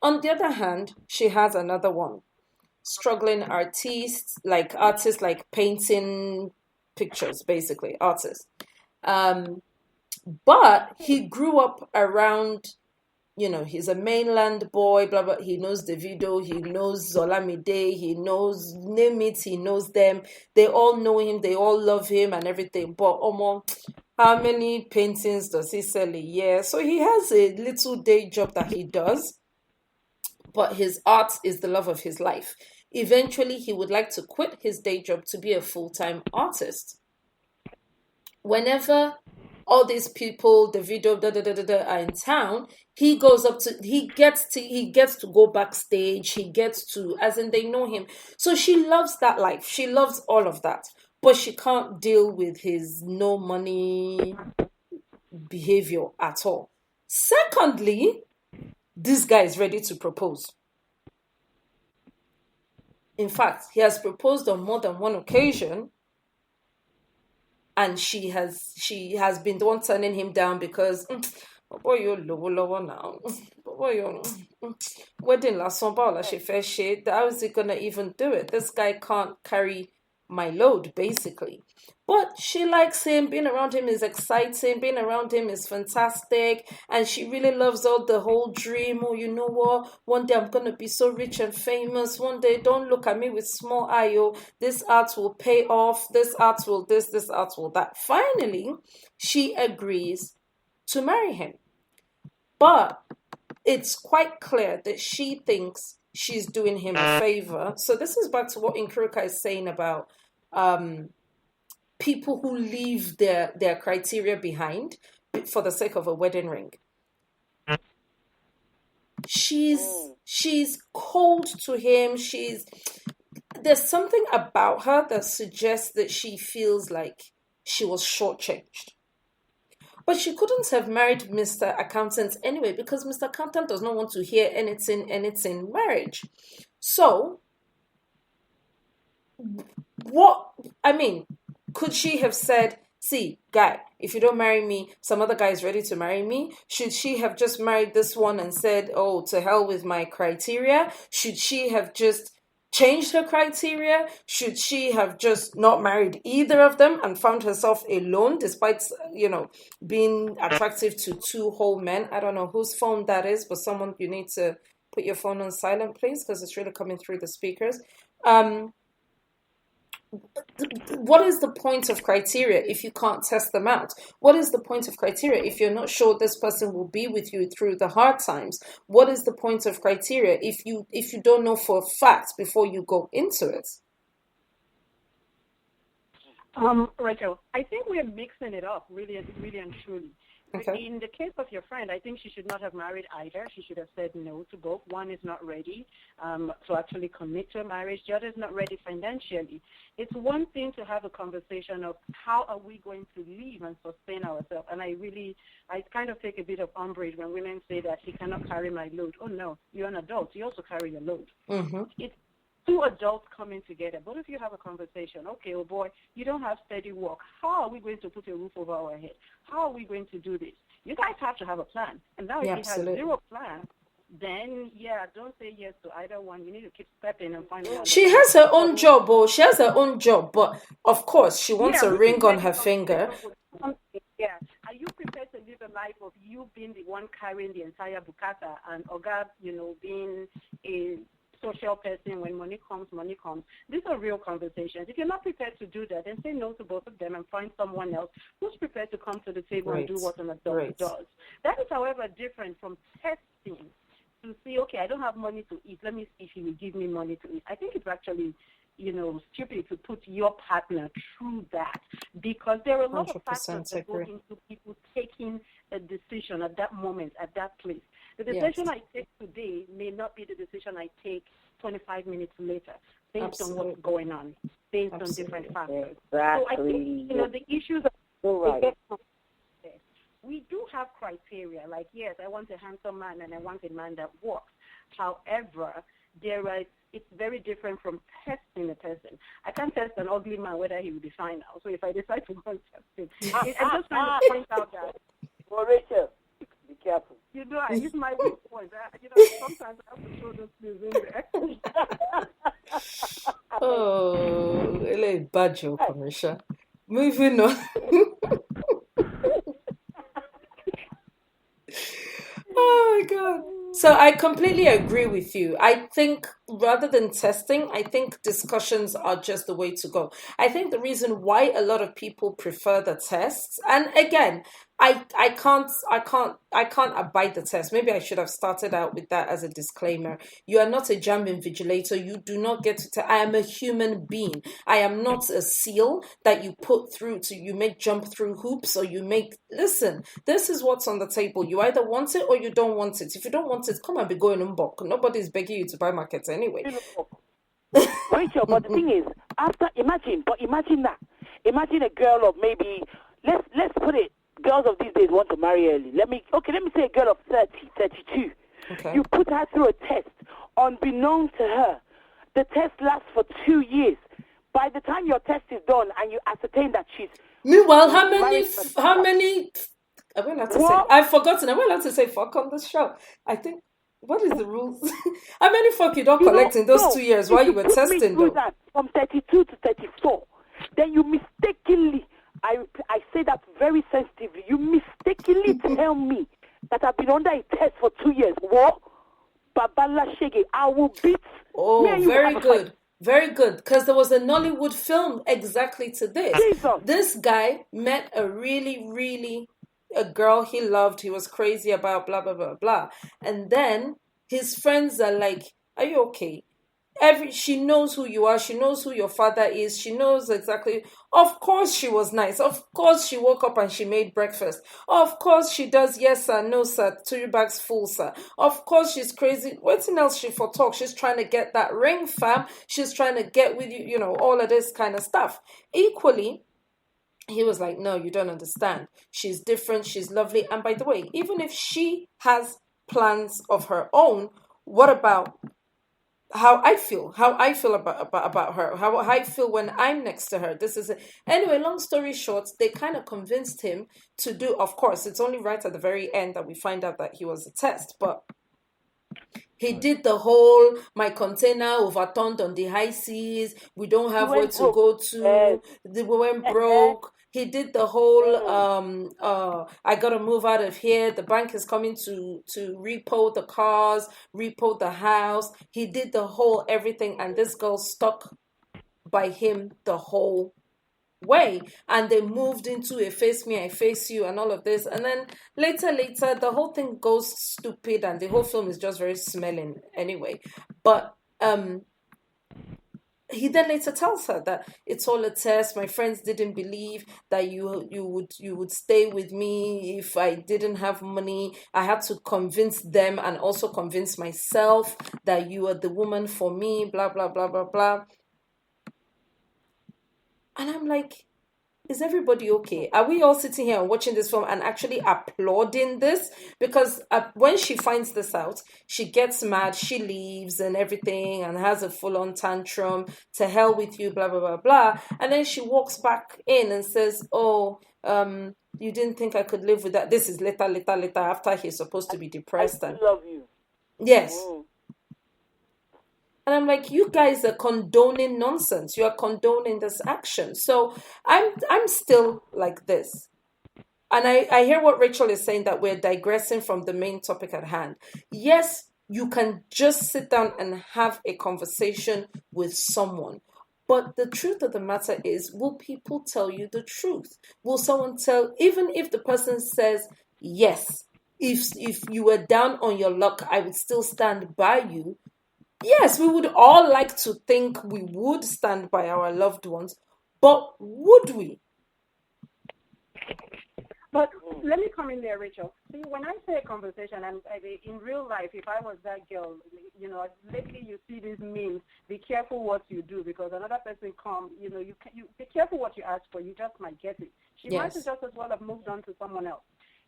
On the other hand, she has another one. Struggling artists like painting pictures, basically, artists. But he grew up around, he's a mainland boy, blah, blah. He knows Davido, he knows Zolamide, he knows, name it, he knows them. They all know him, they all love him and everything. But how many paintings does he sell a year? So he has a little day job that he does. But his art is the love of his life. Eventually, he would like to quit his day job to be a full-time artist. Whenever all these people, the video, are in town, he gets to go backstage. He gets to, as in they know him. So she loves that life. She loves all of that. But she can't deal with his no money behavior at all. Secondly, this guy is ready to propose. In fact, he has proposed on more than one occasion, and she has been the one turning him down because you're lower now. Wedding last summer, she first shade. How is he gonna even do it? This guy can't carry my load, basically. But she likes him. Being around him is exciting. Being around him is fantastic. And she really loves all the whole dream. Oh, you know what? One day I'm going to be so rich and famous. One day, don't look at me with small eye. Oh, this art will pay off. This art will this art will that. Finally, she agrees to marry him. But it's quite clear that she thinks she's doing him a favor. So this is back to what Nkrumah is saying about people who leave their criteria behind for the sake of a wedding ring. She's cold to him. There's something about her that suggests that she feels like she was shortchanged. But she couldn't have married Mr. Accountant anyway, because Mr. Accountant does not want to hear anything marriage. So, could she have said, see, guy, if you don't marry me, some other guy is ready to marry me? Should she have just married this one and said, oh, to hell with my criteria? Should she have just changed her criteria? Should she have just not married either of them and found herself alone despite, being attractive to two whole men? I don't know whose phone that is, but someone, you need to put your phone on silent, please, because it's really coming through the speakers. What is the point of criteria if you can't test them out? What is the point of criteria if you're not sure this person will be with you through the hard times? What is the point of criteria if you don't know for a fact before you go into it? Rachel, I think we're mixing it up really and truly. Okay. In the case of your friend, I think she should not have married either. She should have said no to both. One is not ready to actually commit to a marriage. The other is not ready financially. It's one thing to have a conversation of how are we going to live and sustain ourselves. And I kind of take a bit of umbrage when women say that he cannot carry my load. Oh, no, you're an adult. You also carry your load. Mm-hmm. It's two adults coming together. Both of you have a conversation. Okay, oh boy, you don't have steady work. How are we going to put a roof over our head? How are we going to do this? You guys have to have a plan. And now if you have zero plan, then, don't say yes to either one. You need to keep stepping and find out. She has her own job, but of course, she wants a ring on her finger. Yeah. Are you prepared to live a life of you being the one carrying the entire bukata and Oga, being a social person? When money comes. These are real conversations. If you're not prepared to do that, then say no to both of them and find someone else who's prepared to come to the table and do what an adult does. That is, however, different from testing to see, okay, I don't have money to eat. Let me see if he will give me money to eat. I think it's actually, stupid to put your partner through that, because there are a lot of factors that go into people taking a decision at that moment, at that place. The decision I take today may not be the decision I take 25 minutes later, based on what's going on, based on different factors. Exactly. So I think, the issues are we do have criteria, like, yes, I want a handsome man and I want a man that works. However, it's very different from testing a person. I can't test an ugly man whether he will be fine now. So if I decide to go and test him, I'm just trying to point out that. Well, Rachel, be careful. I use my weak points. Sometimes I have to show those things in there. Oh, a bad joke, Marisha. Moving on. Oh my God. So I completely agree with you. I think rather than testing, I think discussions are just the way to go. I think the reason why a lot of people prefer the tests, and again, I can't abide the test. Maybe I should have started out with that as a disclaimer. You are not a jam invigilator. You do not get to I am a human being. I am not a seal that you put through you make jump through hoops, or listen, this is what's on the table. You either want it or you don't want it. If you don't want it, come and be going umbok. Nobody's begging you to buy markets anyway. Rachel, but the thing is, imagine that. Imagine a girl of maybe, let's put it, girls of these days want to marry early. Let me say a girl of 30, 32. Okay. You put her through a test. Unbeknown to her, the test lasts for 2 years. By the time your test is done and you ascertain that she's... Meanwhile, how many... I will have to say... I've forgotten. I will have to say fuck on this show. I think... What is the rules? How many fuck you don't collect in those 2 years while you were testing, though? That from 32 to 34, then you mistakenly, I say that very sensitively, you mistakenly tell me that I've been under a test for 2 years. What? Babala Shege, I will beat. Oh, very good. Very good. Because there was a Nollywood film exactly to this. Jesus. This guy met a a girl he loved, he was crazy about, blah, blah, blah, blah. And then his friends are like, are you okay? She knows who you are. She knows who your father is. She knows exactly. Of course she was nice. Of course she woke up and she made breakfast. Of course she does. Yes sir, no sir, 2 bags full sir. Of course she's crazy. What else she for talk? She's trying to get that ring, fam. She's trying to get with you, all of this kind of stuff. Equally, he was like, no, you don't understand. She's different. She's lovely. And by the way, even if she has plans of her own, what about how I feel about her, how I feel when I'm next to her? This is it. Anyway, long story short, they kind of convinced him to do, of course, it's only right at the very end that we find out that he was a test, but he did the whole, my container overturned on the high seas, we don't have where to go to, we went broke. He did the whole, I gotta move out of here. The bank is coming to repo the cars, repo the house. He did the whole everything, and this girl stuck by him the whole way. And they moved into a face me, I face you, and all of this. And then later, the whole thing goes stupid, and the whole film is just very smelling anyway. But he then later tells her that it's all a test. My friends didn't believe that you would stay with me if I didn't have money. I had to convince them and also convince myself that you are the woman for me, blah, blah, blah, blah, blah. And I'm like, is everybody okay? Are we all sitting here and watching this film and actually applauding this? Because when she finds this out, she gets mad, she leaves and everything and has a full-on tantrum, to hell with you, blah, blah, blah, blah. And then she walks back in and says, you didn't think I could live with that. This is later, after he's supposed to be depressed. I love you. Yes. And I'm like, you guys are condoning nonsense. You are condoning this action. So I'm still like this. And I hear what Rachel is saying, that we're digressing from the main topic at hand. Yes, you can just sit down and have a conversation with someone. But the truth of the matter is, will people tell you the truth? Will someone tell, even if the person says, yes, if you were down on your luck, I would still stand by you. Yes, we would all like to think we would stand by our loved ones, but would we? But let me come in there, Rachel. See, when I say a conversation, and in real life, if I was that girl, lately you see these memes, be careful what you do, because another person come, you be careful what you ask for, you just might get it. She might just as well have moved on to someone else.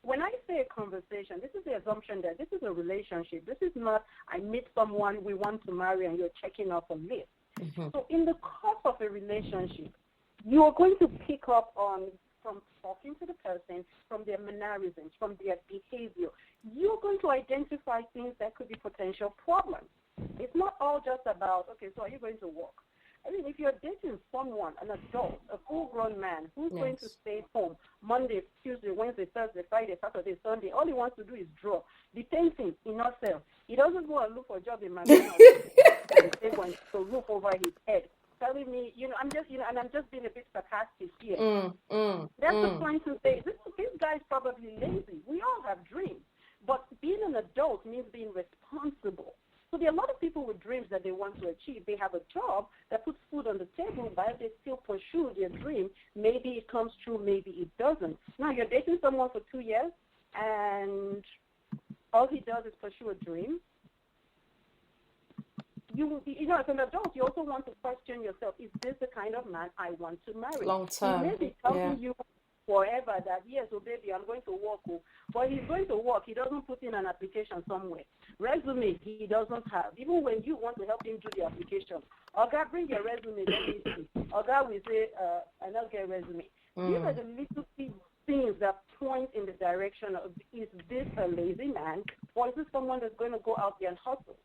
When I say a conversation, this is the assumption that this is a relationship. This is not, I meet someone we want to marry and you're checking off a list. Mm-hmm. So in the course of a relationship, you are going to pick up on, from talking to the person, from their mannerisms, from their behavior. You're going to identify things that could be potential problems. It's not all just about, okay, so are you going to work? I mean, if you're dating someone, an adult, a full-grown man, who's going to stay home Monday, Tuesday, Wednesday, Thursday, Friday, Saturday, Sunday, all he wants to do is draw. The painting, he not sell. He doesn't go and look for a job in Manhattan and take one to roof over his head. Telling me, I'm just, and I'm just being a bit sarcastic here. That's the point to say, this guy's probably lazy. We all have dreams. But being an adult means being responsible. So there are a lot of people with dreams that they want to achieve. They have a job that puts food on the table, but if they still pursue their dream, maybe it comes true, maybe it doesn't. Now, you're dating someone for 2 years, and all he does is pursue a dream. As an adult, you also want to question yourself, is this the kind of man I want to marry? Long term. He may be telling you forever that, yes, oh baby, I'm going to work. But he's going to work. He doesn't put in an application somewhere. Resume, he doesn't have. Even when you want to help him do the application, Oga, bring your resume, let me see. Oga will say, I don't get a resume. These are the little things that point in the direction of, is this a lazy man, or is this someone that's going to go out there and hustle?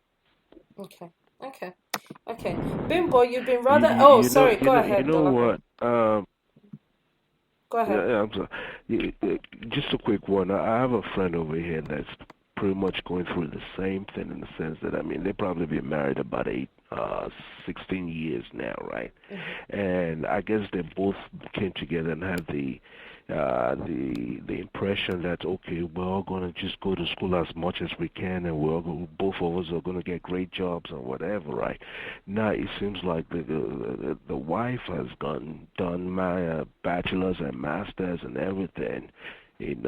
Okay. Bimbo, you've been rather... Go ahead. You know what? Go ahead. Yeah, I'm sorry. Just a quick one. I have a friend over here that's pretty much going through the same thing in the sense that, I mean, they've probably been married about 16 years now, right? Mm-hmm. And I guess they both came together and had the impression that, okay, we're all going to just go to school as much as we can, and both of us are going to get great jobs or whatever, right? Now it seems like the wife has done my bachelor's and master's and everything in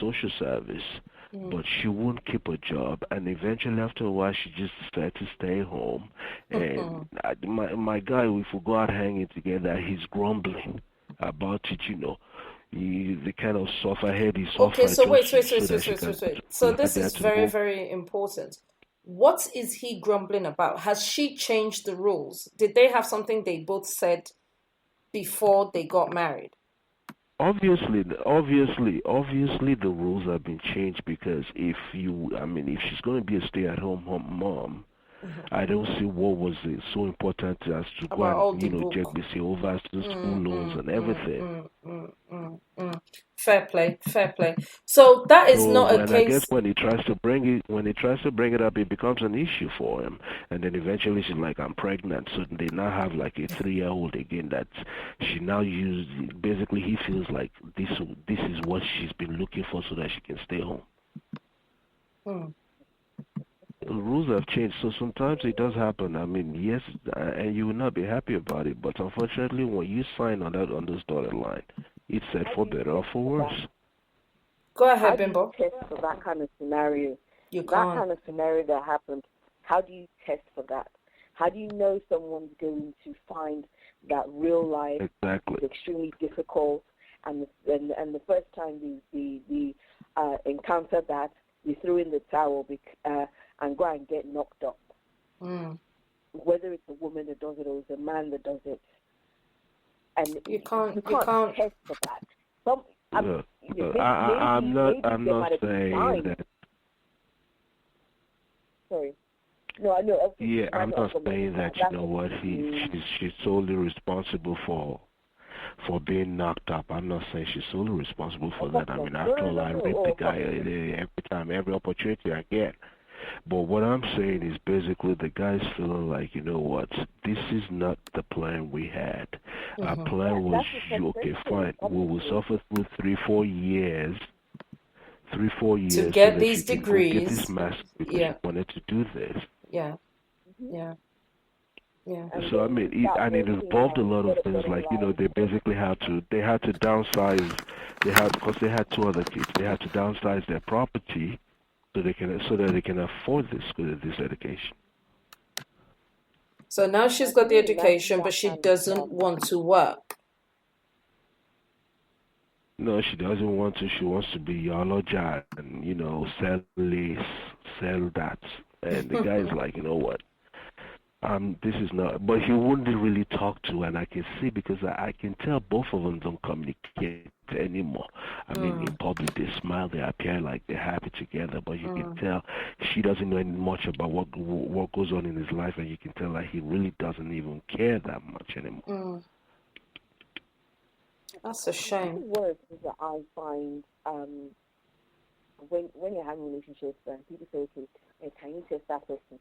social service, but she won't keep a job, and eventually after a while she just decided to stay home. And my guy, if we go out hanging together, he's grumbling about it, you know. The kind of suffer heady suffer. Okay, so wait. So this is very, very important. What is he grumbling about? Has she changed the rules? Did they have something they both said before they got married? Obviously, the rules have been changed, because if she's going to be a stay-at-home mom, I don't see what was so important as to go and check the over to school loans and everything. Fair play. So that is not a case. I guess when he tries to bring it up, it becomes an issue for him, and then eventually she's like, "I'm pregnant." So they now have like a 3-year-old again that she now uses. Basically, he feels like this is what she's been looking for, so that she can stay home. The rules have changed, so sometimes it does happen. I mean, yes, and you will not be happy about it, but unfortunately, when you sign on this dotted line, it's said for better or for worse. Go ahead, Bimbo. How do you test for that kind of scenario? You can't. That kind of scenario that happened, how do you test for that? How do you know someone's going to find that real life is extremely difficult, and the first time they encounter that, they throw in the towel and go and get knocked up. Whether it's a woman that does it or it's a man that does it. And you can't test for that. I'm not saying that. Sorry. No, I know. Yeah, I'm not saying that, you know what, she's solely responsible for being knocked up. I'm not saying she's solely responsible for that. I mean, after all, I rape the guy every opportunity I get. But what I'm saying is basically the guy's feeling like, you know what, this is not the plan we had. Our plan was, okay, fine, we will suffer through 3-4 years to get these degrees, get this master, because she wanted to do this. Yeah. So I mean, it involved a lot of things. Like, you know, they basically had to downsize. Because they had 2 other kids. They had to downsize their property so that they can afford this education. So now she's got the education, but she doesn't want to work. No, she doesn't want to. She wants to be Yoloja and, you know, sell this, sell that. And the guy's like, you know what? This is not, but he wouldn't really talk to, and I can see, because I can tell both of them don't communicate anymore. I mean, in public they smile, they appear like they're happy together, but you can tell she doesn't know much about what goes on in his life, and you can tell that he really doesn't even care that much anymore. That's a shame. Words that I find when you're having relationships and people say, okay, can you test that person?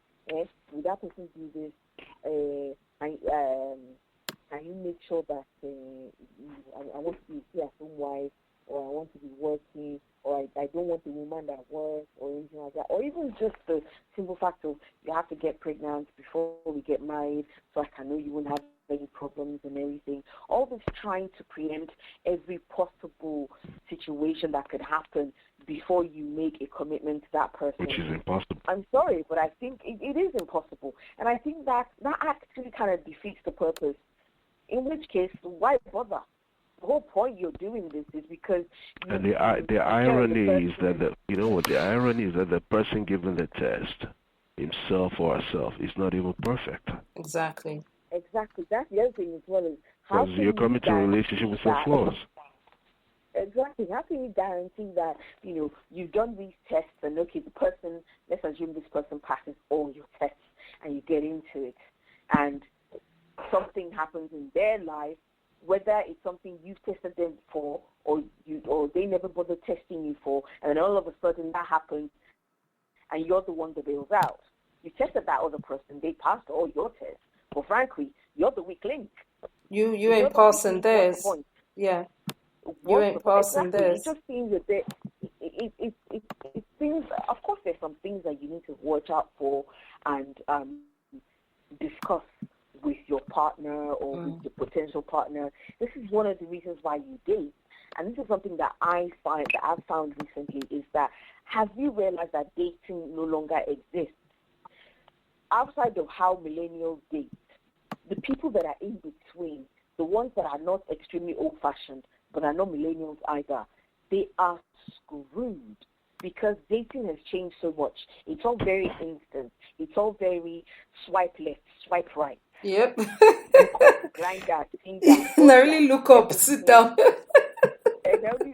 Will that person do this? Can you make sure that I want to be here as some wife, or I want to be working, or I don't want the woman that works, or anything like that, or even just the simple fact of you have to get pregnant before we get married, so I can know you won't have any problems and everything. All this trying to preempt every possible situation that could happen before you make a commitment to that person. Which is impossible. I'm sorry, but I think it is impossible. And I think that actually kind of defeats the purpose. In which case, why bother? The whole point you're doing this is because... And the irony is that the irony is that the person given the test, himself or herself, is not even perfect. Exactly. That's the other thing as well. Is because you're coming to a relationship with some flaws. Exactly. How can you guarantee that, you've done these tests and, okay, the person, let's assume this person passes all your tests and you get into it and something happens in their life, whether it's something you've tested them for or they never bothered testing you for, and then all of a sudden that happens and you're the one that bails out. You tested that other person, they passed all your tests. But frankly, you're the weak link. You ain't passing theirs. Yeah. You ain't passing this. It just seems a bit. It seems. Of course, there's some things that you need to watch out for and discuss with your partner or with your potential partner. This is one of the reasons why you date, and this is something that I've found recently is that have you realized that dating no longer exists outside of how millennials date? The people that are in between, the ones that are not extremely old-fashioned, but are not millennials either, they are screwed because dating has changed so much. It's all very instant. It's all very swipe left, swipe right. Yep. Grind that, I really look up, sit down.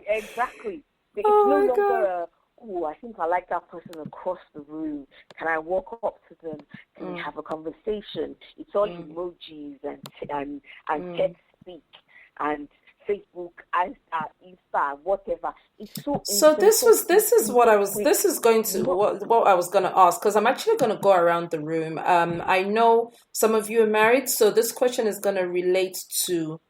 Exactly. It's no longer I think I like that person across the room. Can I walk up to them? Can we have a conversation? It's all emojis and text speak and Facebook, Insta, whatever. It's so this is what I was going to ask, because I'm actually going to go around the room. I know some of you are married, so this question is going to relate to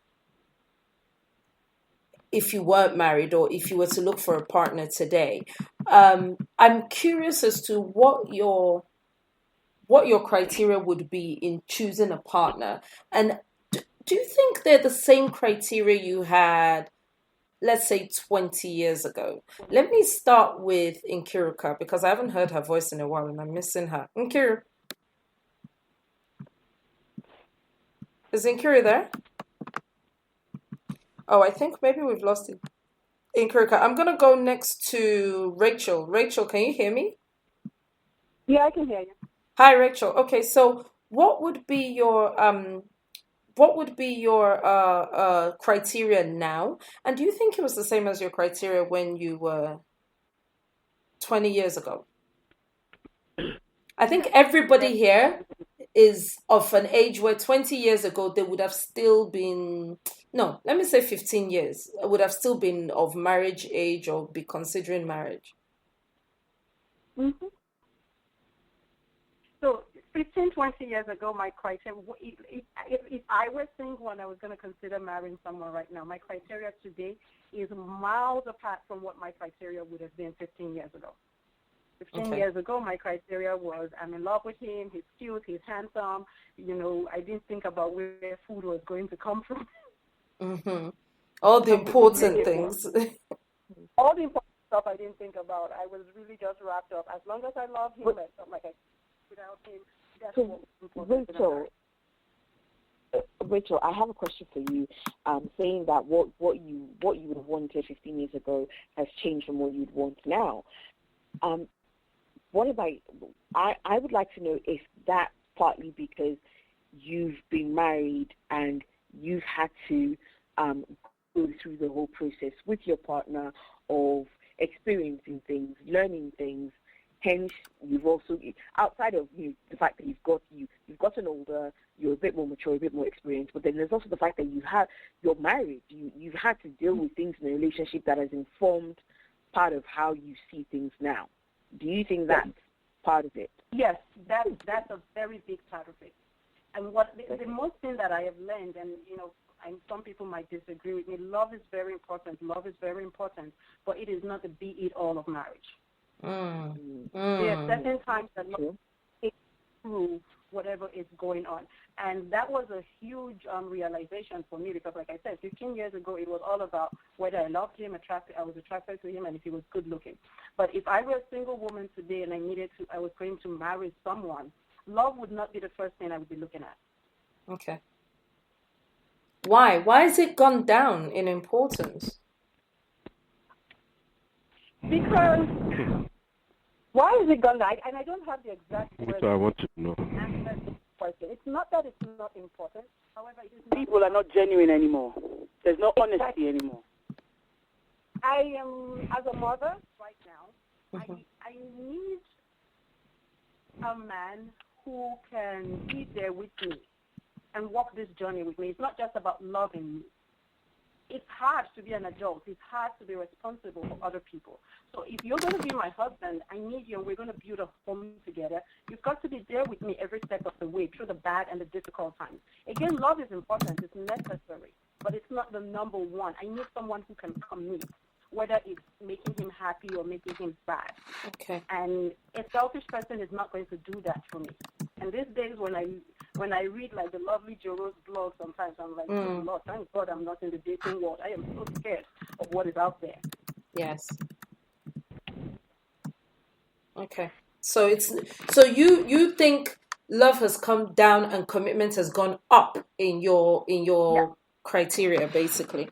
if you weren't married or if you were to look for a partner today. I'm curious as to what your criteria would be in choosing a partner, and do you think they're the same criteria you had, let's say, 20 years ago? Let me start with Nkiruka, because I haven't heard her voice in a while and I'm missing her. Nkiru. Is Nkiru there? Oh, I think maybe we've lost it. Nkiruka. I'm going to go next to Rachel. Rachel, can you hear me? Yeah, I can hear you. Hi, Rachel. Okay, so what would be your criteria now? And do you think it was the same as your criteria when you were 20 years ago? I think everybody here is of an age where 20 years ago they would have still been, no, let me say 15 years, would have still been of marriage age or be considering marriage. Mm-hmm. So 15, 20 years ago, my criteria, if I were single and I was going to consider marrying someone right now, my criteria today is miles apart from what my criteria would have been 15 years ago. 15 years ago, my criteria was I'm in love with him, he's cute, he's handsome. I didn't think about where food was going to come from. Mm-hmm. All the important things. All the important stuff I didn't think about. I was really just wrapped up. As long as I love him, I felt like without him, that's what was important. Rachel, I have a question for you. Saying that what you would have wanted 15 years ago has changed from what you'd want now. What about, I would like to know if that's partly because you've been married and you've had to go through the whole process with your partner of experiencing things, learning things. Hence, you've also, outside of the fact that you've gotten older, you're a bit more mature, a bit more experienced, but then there's also the fact that you're married. You've had to deal with things in a relationship that has informed part of how you see things now. Do you think that's part of it? Yes, that's a very big part of it. And what the most thing that I have learned, and and some people might disagree with me, love is very important. Love is very important, but it is not the be-it-all of marriage. There are certain times that love takes through whatever is going on. And that was a huge realization for me because, like I said, 15 years ago, it was all about whether I loved him, I was attracted to him, and if he was good looking. But if I were a single woman today and I was going to marry someone, love would not be the first thing I would be looking at. Okay. Why? Why has it gone down in importance? Because why is it gone down? And I don't have the exact word. So I want to know. It's not that it's not important. However, People are not genuine anymore. There's no honesty anymore. I am, as a mother right now, I need a man who can be there with me and walk this journey with me. It's not just about loving me. It's hard to be an adult. It's hard to be responsible for other people. So if you're going to be my husband, I need you, and we're going to build a home together. You've got to be there with me every step of the way, through the bad and the difficult times. Again, love is important. It's necessary, but it's not the number one. I need someone who can commit, whether it's making him happy or making him sad. Okay. And a selfish person is not going to do that for me. And these days when I read like the lovely Joro's blog, sometimes I'm like, oh Lord, thank God I'm not in the dating world. I am so scared of what is out there. Yes. Okay. So you think love has come down and commitment has gone up in your criteria, basically.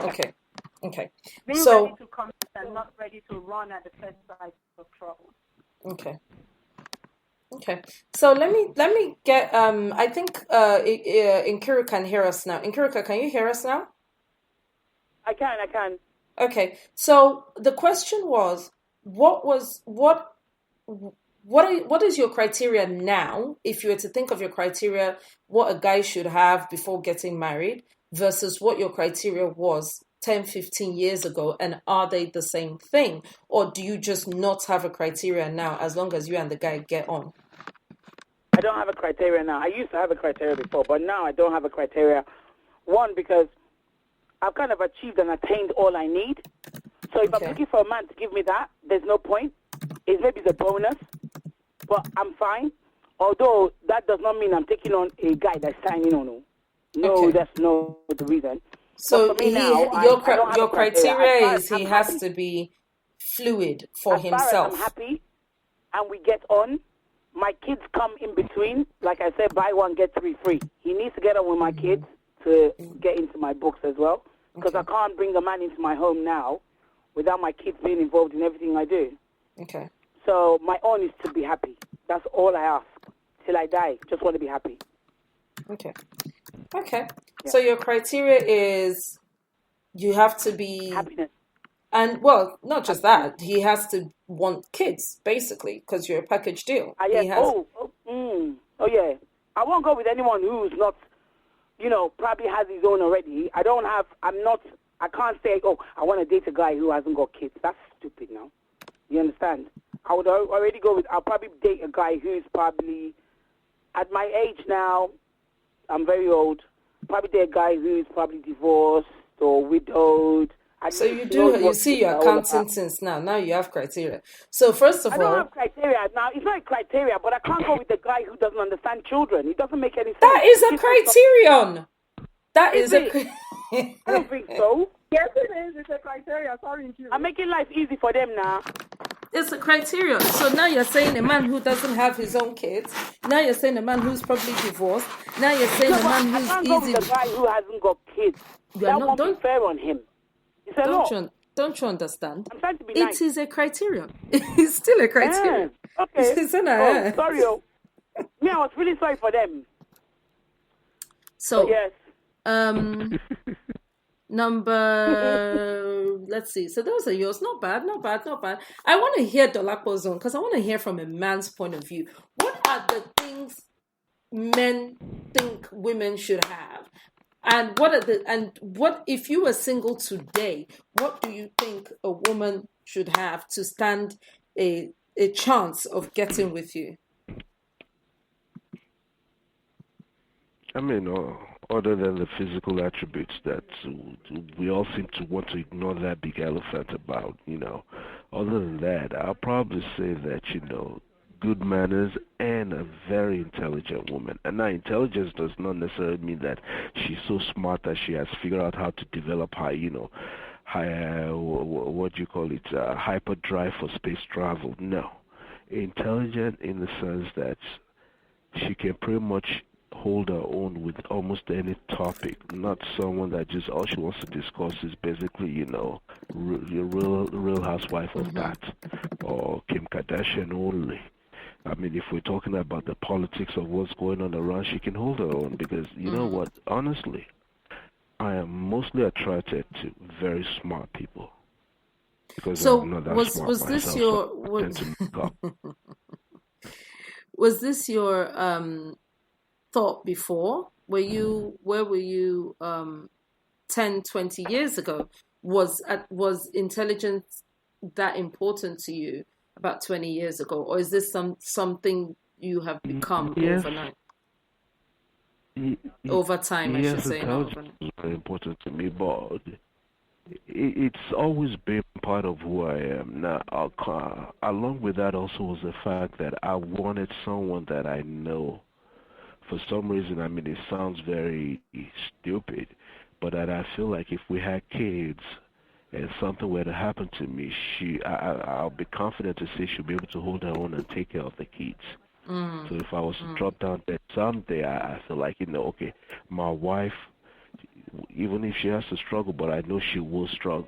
Okay. Okay. Being ready to commit and not ready to run at the first sight of trouble. Okay. Okay. So let me get I think Nkiru can hear us now. Nkiru, can you hear us now? I can. Okay. So the question was, what is your criteria now, if you were to think of your criteria, what a guy should have before getting married versus what your criteria was 10, 15 years ago, and are they the same thing? Or do you just not have a criteria now as long as you and the guy get on? I don't have a criteria now. I used to have a criteria before, but now I don't have a criteria. One, because I've kind of achieved and attained all I need. So if I'm looking for a man to give me that, there's no point. It's maybe the bonus, but I'm fine. Although that does not mean I'm taking on a guy that's signing on. No, that's not the reason. So your criteria is he has to be fluid for himself. As far as I'm happy and we get on, my kids come in between. Like I said, buy one, get three free. He needs to get on with my kids to get into my books as well. Because I can't bring a man into my home now without my kids being involved in everything I do. Okay. So my own is to be happy. That's all I ask. Till I die, just want to be happy. Okay. Okay. Yeah. So your criteria is you have to be... Happiness. And, well, not just that. He has to want kids, basically, because you're a package deal. Yeah. Yeah. I won't go with anyone who's not, probably has his own already. I can't say, I want to date a guy who hasn't got kids. That's stupid now. You understand? I would already go with, I'll probably date a guy who's probably, at my age now, I'm very old, probably date a guy who's probably divorced or widowed. So you see you're counting since now. Now you have criteria. So first of all... I don't have criteria now. It's not a criteria, but I can't go with the guy who doesn't understand children. It doesn't make any sense. That is a criterion. That is a... I don't think so. Yes, it is. It's a criteria. Sorry, I'm making life easy for them now. It's a criterion. So now you're saying a man who doesn't have his own kids. Now you're saying a man who's probably divorced. Now you're saying a man who's I can't go with the guy who hasn't got kids. That won't be fair on him. Don't you understand? I'm trying to be nice. It is a criterion. It's still a criterion. Okay. Sorry. Me, I was really sorry for them. So, yes. Number, let's see. So those are yours. Not bad. I want to hear Dolapo's own because I want to hear from a man's point of view. What are the things men think women should have? And what if you were single today, what do you think a woman should have to stand a chance of getting with you? I mean, other than the physical attributes that we all seem to want to ignore that big elephant about, other than that, I'll probably say that, good manners and a very intelligent woman. And now intelligence does not necessarily mean that she's so smart that she has figured out how to develop her, hyperdrive for space travel. No. Intelligent in the sense that she can pretty much hold her own with almost any topic, not someone that just all she wants to discuss is basically, real housewife of that, or Kim Kardashian only. I mean, if we're talking about the politics of what's going on around, she can hold her own because, you know what, honestly, I am mostly attracted to very smart people. because So I'm not that was smart was this myself, so your I tend to make up. was this your thought before? Where were you 10, 20 years ago? Was intelligence that important to you about 20 years ago, or is this something you have become Yes, overnight? y- y- Over time, I should yes, say, not intelligence overnight. is very important to me, but it's always been part of who I am. Now, along with that also was the fact that I wanted someone that I know. For some reason, I mean, it sounds very stupid, but that I feel like if we had kids and something were to happen to me, I'll be confident to say she'll be able to hold her own and take care of the kids. Mm, So if I was to mm, drop down dead someday, I feel like, okay, my wife, even if she has to struggle, but I know she will struggle.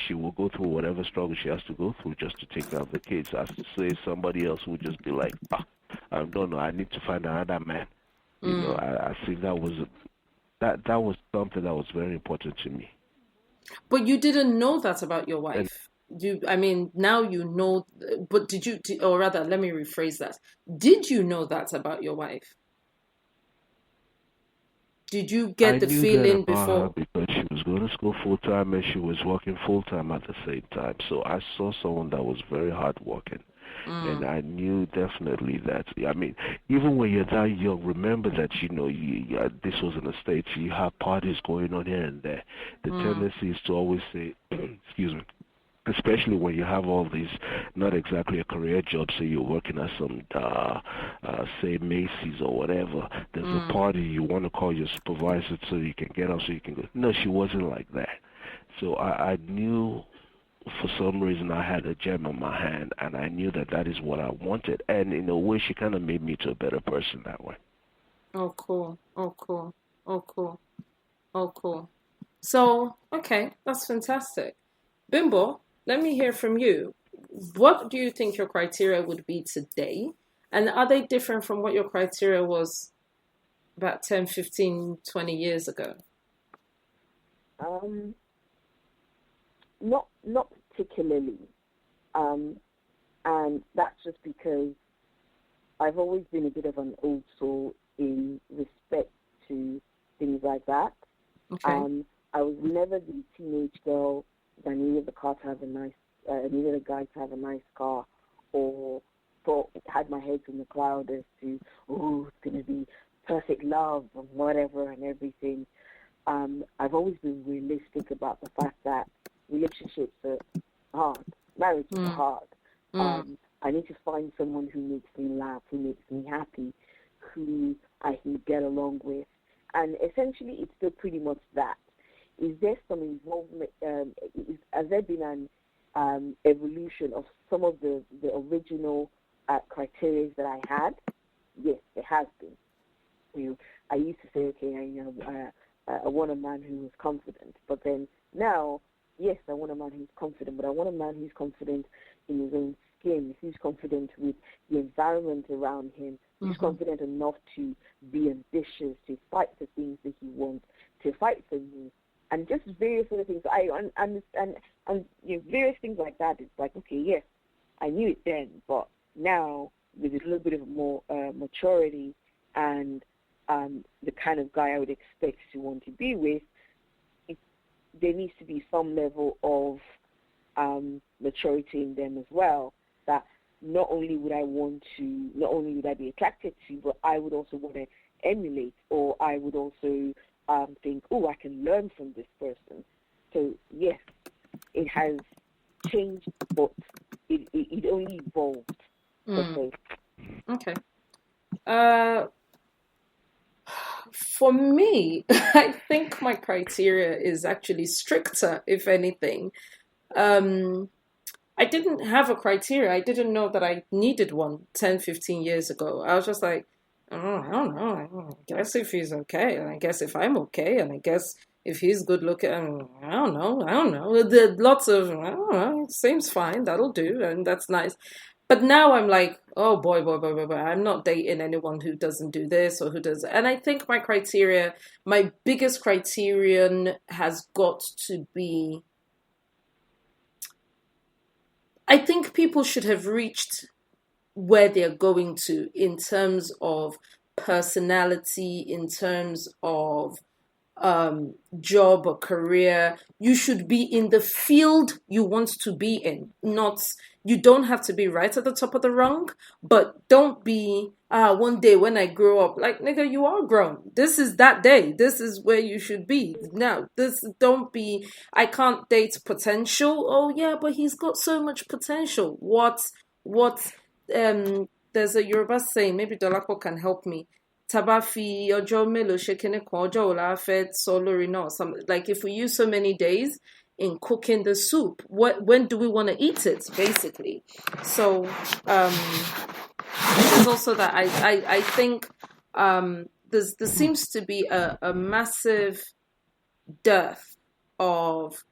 She will go through whatever struggle she has to go through just to take care of the kids. As to say somebody else would just be like, I don't know, I need to find another man. mm. I think that was something that was very important to me. But you didn't know that about your And wife. I mean, now you know, but or rather, let me rephrase that. Did you know that about your wife? Did you I get the knew that feeling about her before? because she was going to school full time and she was working full time at the same time. So I saw someone that was very hardworking. And Mm, I knew definitely that. I mean, even when you're that young, remember that this was in the States. You have parties going on here and there. The mm, tendency is to always say, excuse me, especially when you have all these, not exactly a career job, so you're working at some, say Macy's or whatever. There's a mm. party, you want to call your supervisor so you can get up so you can go. No, she wasn't like that. So I knew for some reason I had a gem in my hand, and I knew that that is what I wanted. And in a way, she kind of made me to a better person that way. Oh, cool. Oh, cool. Oh, cool. Oh, cool. So, okay, that's fantastic. Bimbo, let me hear from you. What do you think your criteria would be today? And are they different from what your criteria was about 10, 15, 20 years ago? Um, not particularly. Um, and that's just because I've always been a bit of an old soul in respect to things like that. Okay. I was never the teenage girl that needed the car to have a nice, needed a guy to have a nice car, or thought had my head in the cloud as to, oh, it's gonna be perfect love and whatever and everything. I've always been realistic about the fact that relationships are hard, marriage is Mm, hard. mm, I need to find someone who makes me laugh, who makes me happy, who I can get along with. And essentially, it's still pretty much that. Is there some involvement? Has there been an evolution of some of the original criteria that I had? Yes, there has been. I used to say, okay, I want a man who is confident. But then now, yes, I want a man who's confident, but I want a man who's confident in his own skin, who's confident with the environment around him, who's mm-hmm. confident enough to be ambitious, to fight for things that he wants, to fight for me, and just various other things. I understand, and various things like that. It's like, okay, yes, I knew it then, but now with a little bit of more maturity and the kind of guy I would expect to want to be with, there needs to be some level of maturity in them as well. That not only would I be attracted to, but I would also want to emulate, or I would also think, oh, I can learn from this person. So yes, it has changed, but it only evolved per Mm. se. Okay. For me, I think my criteria is actually stricter, if anything. Um, I didn't have a criteria. I didn't know that I needed one 10, 15 years ago. I was just like, oh, I don't know. I guess if he's okay, and I guess if I'm okay, and I guess if he's good looking, I don't know. I don't know. There lots of, I don't know, seems fine. That'll do, and that's nice. But now I'm like, oh boy. I'm not dating anyone who doesn't do this or who does. And I think my biggest criterion has got to be I think people should have reached where they're going to in terms of personality, in terms of job or career. You should be in the field you want to be in. Not, you don't have to be right at the top of the rung, but don't be one day when I grow up, like, nigga, you are grown. This is that day. This is where you should be. Now, don't be, I can't date potential. Oh yeah, but he's got so much potential. There's a Yoruba saying, maybe Dolapo can help me. Tabafi ojo melo shekene ojo ola fed solori no. Like, if we use so many days in cooking the soup, when do we want to eat it, basically? So there's also that. I think there seems to be a massive dearth of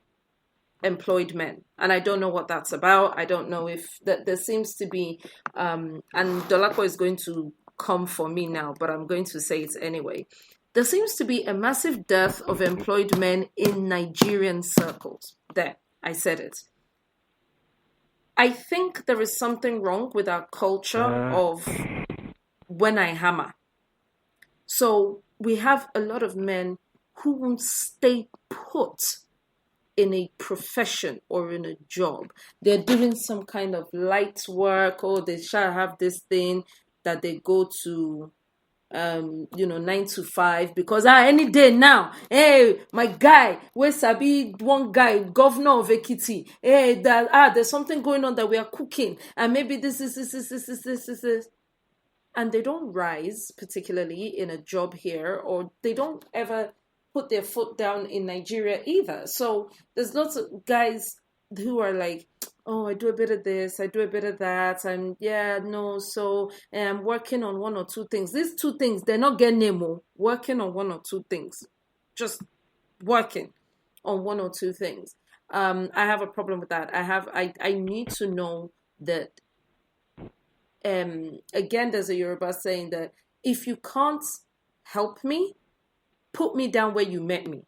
employed men, and I don't know what that's about. I don't know if that there seems to be and Dolapo is going to come for me now, but I'm going to say it anyway. There seems to be a massive dearth of employed men in Nigerian circles. There, I said it. I think there is something wrong with our culture of when I hammer. So we have a lot of men who won't stay put in a profession or in a job. They're doing some kind of light work, or they shall have this thing that they go to 9 to 5, because any day now, hey, my guy, where's Sabi, one guy, governor of Ekiti, hey, that there's something going on that we are cooking, and maybe this, and they don't rise, particularly in a job here, or they don't ever put their foot down in Nigeria either. So there's lots of guys who are like, oh, I do a bit of this, I do a bit of that, so I'm working on one or two things. These two things, they're not getting nemo. Working on one or two things, just working on one or two things. I have a problem with that. I need to know that. Again, there's a Yoruba saying that if you can't help me, put me down where you met me.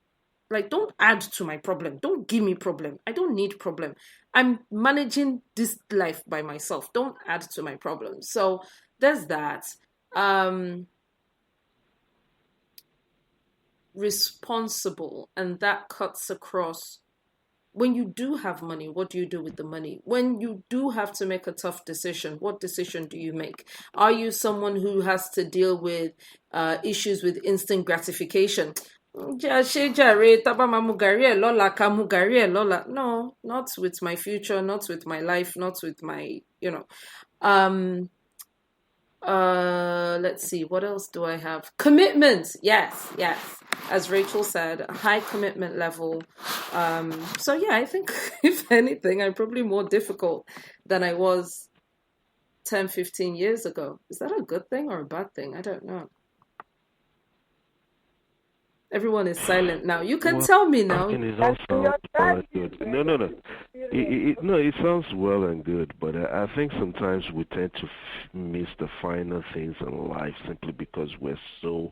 Like, don't add to my problem. Don't give me problem. I don't need problem. I'm managing this life by myself. Don't add to my problem. So there's that. Responsible, and that cuts across. When you do have money, what do you do with the money? When you do have to make a tough decision, what decision do you make? Are you someone who has to deal with issues with instant gratification? No, not with my future, not with my life, not with my, let's see, what else do I have? Commitment. Yes. As Rachel said, a high commitment level. So yeah, I think if anything, I'm probably more difficult than I was 10, 15 years ago. Is that a good thing or a bad thing? I don't know. Everyone is silent now. You can tell me now. It all sounds well and good. No. It sounds well and good, but I think sometimes we tend to miss the finer things in life simply because we're so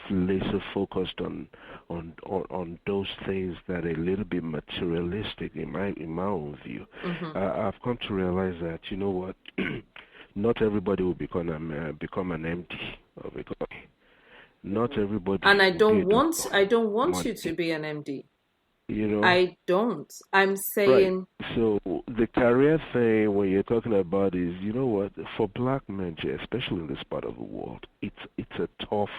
laser focused on those things that are a little bit materialistic in my own view. Mm-hmm. I've come to realize that, you know what, not everybody will become an MD of a company. Not everybody. And I don't want you to be an MD. I don't. I'm saying. Right. So the career thing, when you're talking about, is, you know what, for black men, especially in this part of the world, it's a tough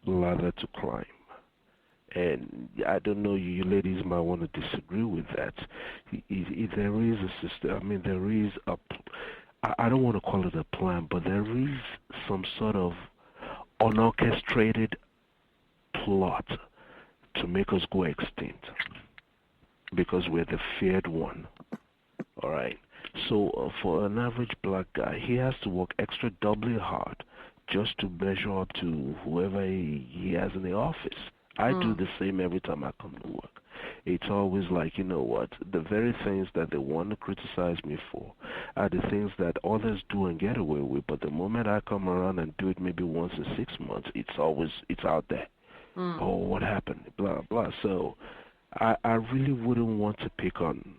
ladder to climb. And I don't know, you ladies might want to disagree with that. There is a system. There is I don't want to call it a plan, but there is some sort of unorchestrated plot to make us go extinct because we're the feared one. All right. So for an average black guy, he has to work extra doubly hard just to measure up to whoever he has in the office. I do the same every time I come to work. It's always like, you know what, the very things that they want to criticize me for are the things that others do and get away with. But the moment I come around and do it maybe once in 6 months, it's out there. Oh, what happened? Blah, blah. So I really wouldn't want to pick on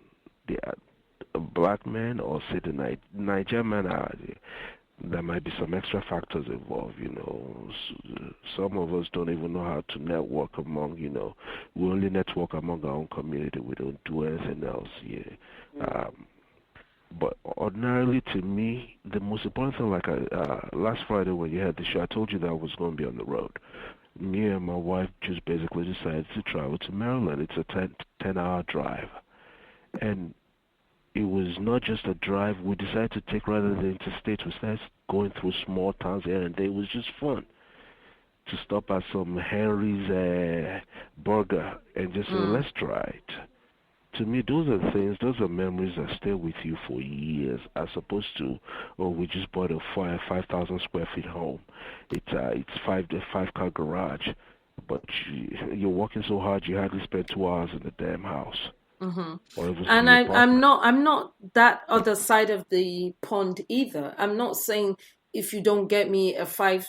black men or say the Nigerian men are, there might be some extra factors involved, Some of us don't even know how to network among, we only network among our own community. We don't do anything else, But ordinarily, to me, the most important thing, like last Friday when you had the show, I told you that I was going to be on the road. Me and my wife just basically decided to travel to Maryland. It's a 10-hour drive. And it was not just a drive we decided to take rather than interstate. We started going through small towns here and there. It was just fun to stop at some Henry's burger and just say, let's try it. To me, those are memories that stay with you for years, as opposed to, we just bought a 5,000 square feet home. It's five-car garage, but you're working so hard you hardly spend 2 hours in the damn house. And I'm not that other side of the pond either. I'm not saying if you don't get me a five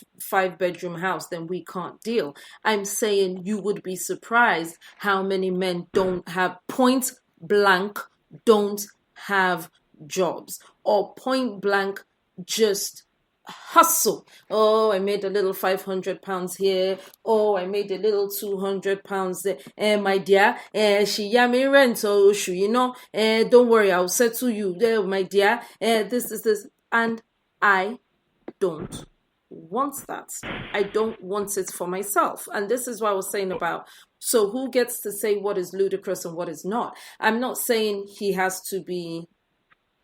bedroom house, then we can't deal. I'm saying you would be surprised how many men don't have point blank don't have jobs, or point blank just hustle. Oh, I made a little 500 pounds here. Oh, I made a little 200 pounds there. My dear, she me rent, so don't worry, I'll settle you there, my dear. This. And I don't want that. I don't want it for myself. And this is what I was saying about, so who gets to say what is ludicrous and what is not? I'm not saying he has to be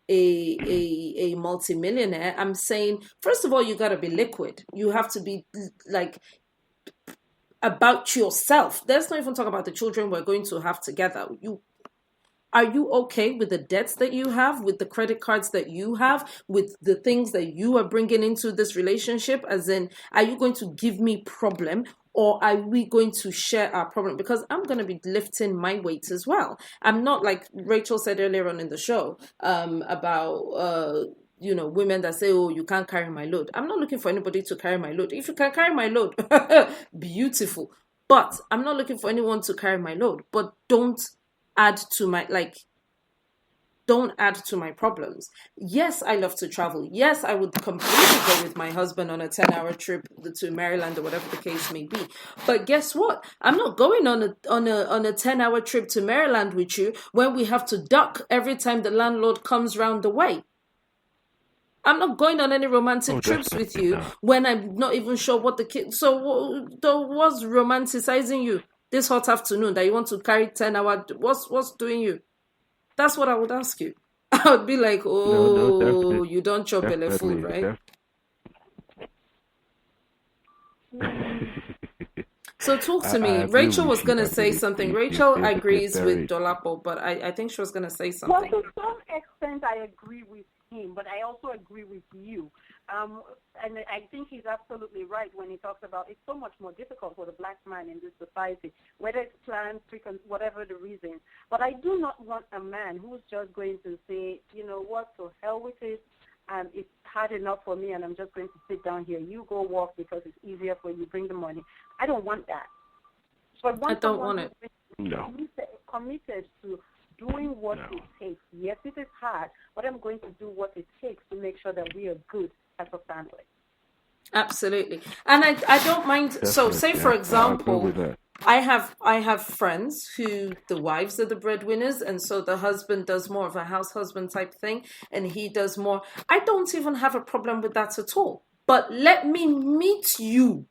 a multimillionaire. I'm saying, first of all, you got to be liquid. You have to be like about yourself. Let's not even talk about the children we're going to have together. Are you okay with the debts that you have, with the credit cards that you have, with the things that you are bringing into this relationship? As in, are you going to give me problem, or are we going to share our problem? Because I'm going to be lifting my weight as well. I'm not, like Rachel said earlier on in the show, about women that say, oh, you can't carry my load. I'm not looking for anybody to carry my load. If you can carry my load, beautiful. But I'm not looking for anyone to carry my load. But don't add to my problems. Yes, I love to travel. Yes, I would completely go with my husband on a 10-hour trip to Maryland or whatever the case may be. But guess what? I'm not going on a 10-hour trip to Maryland with you when we have to duck every time the landlord comes round the way. I'm not going on any romantic trips with you when I'm not even sure what the kids. So what's romanticizing you this hot afternoon that you want to carry 10 hours? What's doing you? That's what I would ask you. I would be like, you don't chop belly food, right? So talk to me. Rachel was going to say something. Rachel agrees with Dolapo, but I think she was going to say something. Well, to some extent, I agree with him, but I also agree with you. And I think he's absolutely right when he talks about it's so much more difficult for the black man in this society, whether it's planned, whatever the reason. But I do not want a man who's just going to say, you know what, to hell with it, it's hard enough for me and I'm just going to sit down here. You go walk because it's easier for you, bring the money. I don't want that. But I don't want it. Committed to doing what it takes. Yes, it is hard, but I'm going to do what it takes to make sure that we are good as a family. Absolutely. And I don't mind. Definitely. So say, for example, I have friends who the wives are the breadwinners, and so the husband does more of a house husband type thing, and he does more. I don't even have a problem with that at all. But let me meet you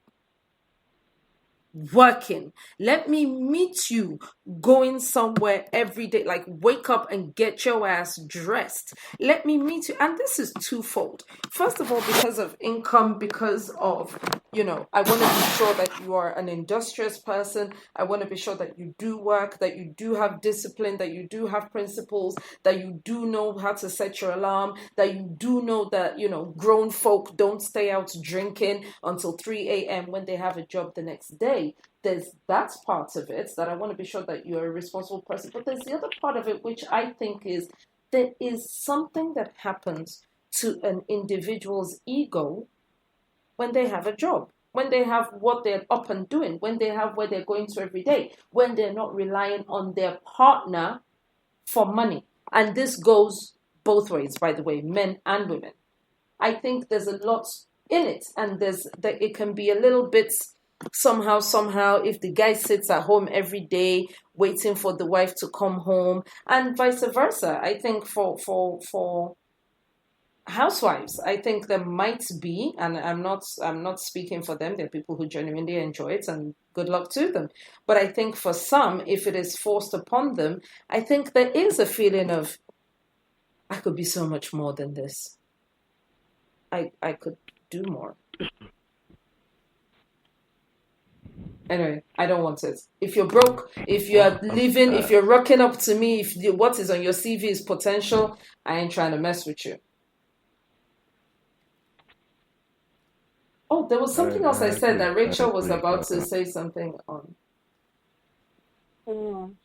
working. Let me meet you going somewhere every day, like wake up and get your ass dressed. Let me meet you. And this is twofold. First of all, because of income, because of, I want to be sure that you are an industrious person. I want to be sure that you do work, that you do have discipline, that you do have principles, that you do know how to set your alarm, that you do know that, grown folk don't stay out drinking until 3 a.m. when they have a job the next day. There's that part of it that I want to be sure that you're a responsible person. But there's the other part of it, which I think is there is something that happens to an individual's ego when they have a job, when they have what they're up and doing, when they have where they're going to every day, when they're not relying on their partner for money. And this goes both ways, by the way, men and women. I think there's a lot in it, and it can be a little bit somehow if the guy sits at home every day waiting for the wife to come home, and vice versa. I think for housewives, I think there might be, and I'm not speaking for them. There are people who genuinely enjoy it, and good luck to them. But I think for some, if it is forced upon them, I think there is a feeling of, I could be so much more than this. I could do more. Anyway, I don't want it. If you're broke, if you're living, if you're rocking up to me, what is on your CV is potential, I ain't trying to mess with you. Oh, there was something else I said that Rachel was about to say something on.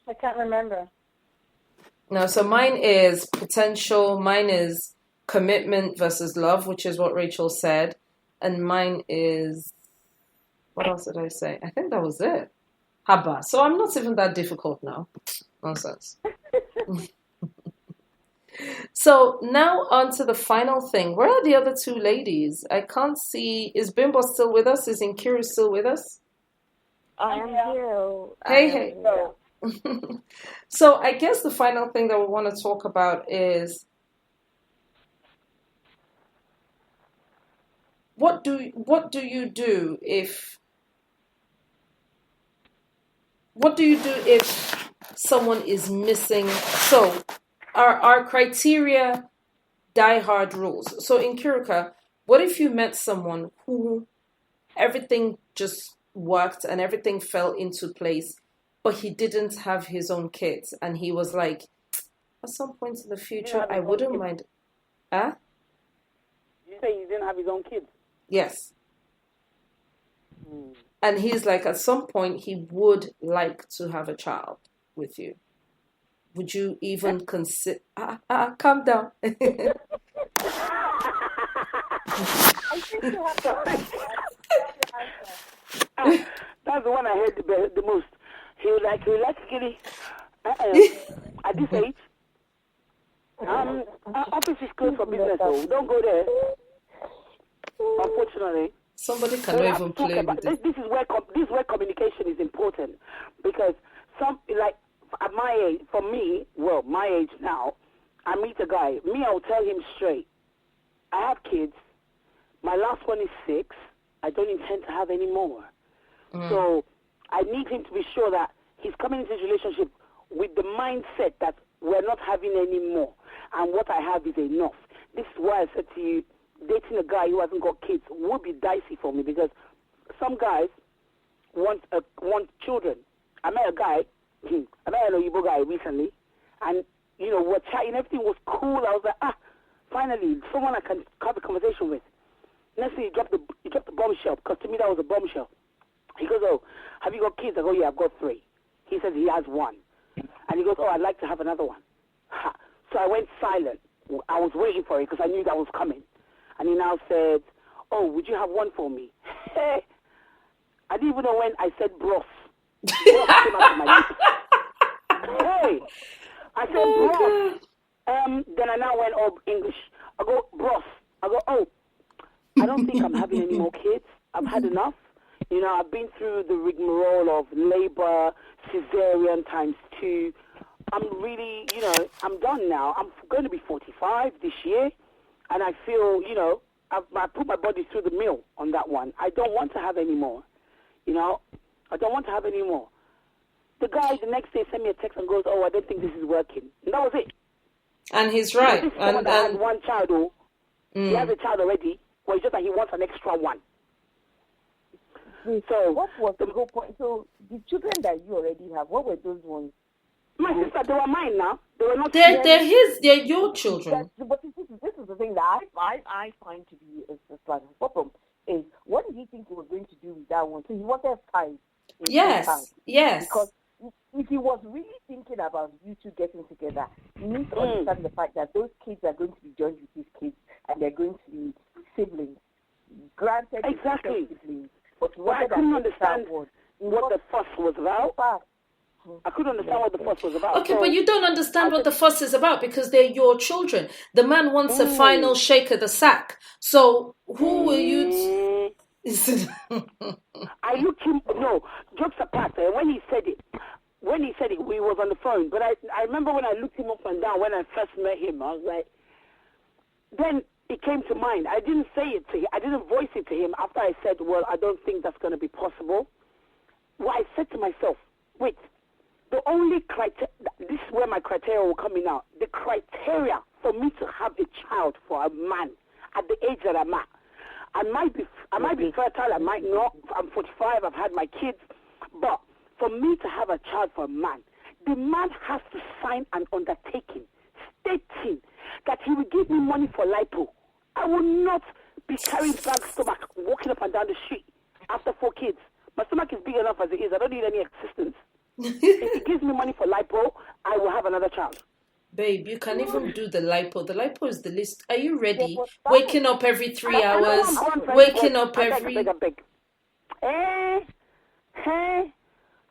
I can't remember. No, so mine is potential. Mine is commitment versus love, which is what Rachel said. And mine is, what else did I say? I think that was it. Haba. So I'm not even that difficult now. Nonsense. So now on to the final thing. Where are the other two ladies? I can't see. Is Bimbo still with us? Is Nkiru still with us? I am here. Hey. So I guess the final thing that we want to talk about is what do you do if someone is missing? So our criteria, die-hard rules. So in Kiruka, what if you met someone who everything just worked and everything fell into place, but he didn't have his own kids, and he was like, at some point in the future, I wouldn't mind. Huh? You say he didn't have his own kids? Yes. And he's like, at some point, he would like to have a child with you. Would you even consider... calm down. I think you have to That's the one I heard the most. He would like kitty. At this age, office is closed for business, so don't go there. Unfortunately. Somebody cannot even play with it. This is where communication is important, because at my age, for me, well, my age now, I meet a guy. I will tell him straight. I have kids. My last one is 6. I don't intend to have any more. So I need him to be sure that he's coming into this relationship with the mindset that we're not having any more, and what I have is enough. This is why I said to you, dating a guy who hasn't got kids would be dicey for me, because some guys want children. I met an Oyibo guy recently, and we're chatting, everything was cool. I was like, finally, someone I can have a conversation with. Next thing, he dropped the bombshell, because to me that was a bombshell. He goes, oh, have you got kids? I go, yeah, I've got 3. He says he has 1. And he goes, oh, I'd like to have another one. So I went silent. I was waiting for it because I knew that was coming. And he now said, oh, would you have one for me? I didn't even know when I said bros. Bros came out of my lips. Hey! I said bros. Then I now went all English. I go, bros. I go, oh, I don't think I'm having any more kids. I've had enough. I've been through the rigmarole of labor, cesarean ×2. I'm really, I'm done now. I'm going to be 45 this year, and I feel, I put my body through the mill on that one. I don't want to have any more. I don't want to have any more. The guy the next day sent me a text and goes, oh, I don't think this is working. And that was it. And he's right. This is someone that has one child, he has a child already, but it's just that he wants an extra one. So what was the whole point? So the children that you already have, what were those ones? My sister, they were mine now. They were not. They're your children. But this is the thing that I find to be a problem. Is what did he think he was going to do with that one? So he wanted 5. Yes. Because if he was really thinking about you two getting together, you need to understand the fact that those kids are going to be joined with his kids, and they're going to be siblings. Granted, exactly. Siblings, but I couldn't understand what the fuss was about. I couldn't understand what the fuss was about. Okay, but you don't understand what the fuss is about because they're your children. The man wants a final shake of the sack. So who will you... I looked him, no, jokes apart, when he said it, we was on the phone. But I remember when I looked him up and down when I first met him, I was like, then it came to mind. I didn't say it to him. I didn't voice it to him after I said, well, I don't think that's going to be possible. Well, I said to myself, wait, the only criteria, this is where my criteria will come in out. The criteria for me to have a child for a man at the age that I'm at, I might be fertile, I might not. I'm 45, I've had my kids. But for me to have a child for a man, the man has to sign an undertaking stating that he will give me money for lipo. I will not be carrying bag stomach, walking up and down the street after 4 kids. My stomach is big enough as it is. I don't need any assistance. If he gives me money for lipo, I will have another child. Babe, you can even do the lipo. The lipo is the least. Are you ready? Waking up every 3 hours. Waking up every...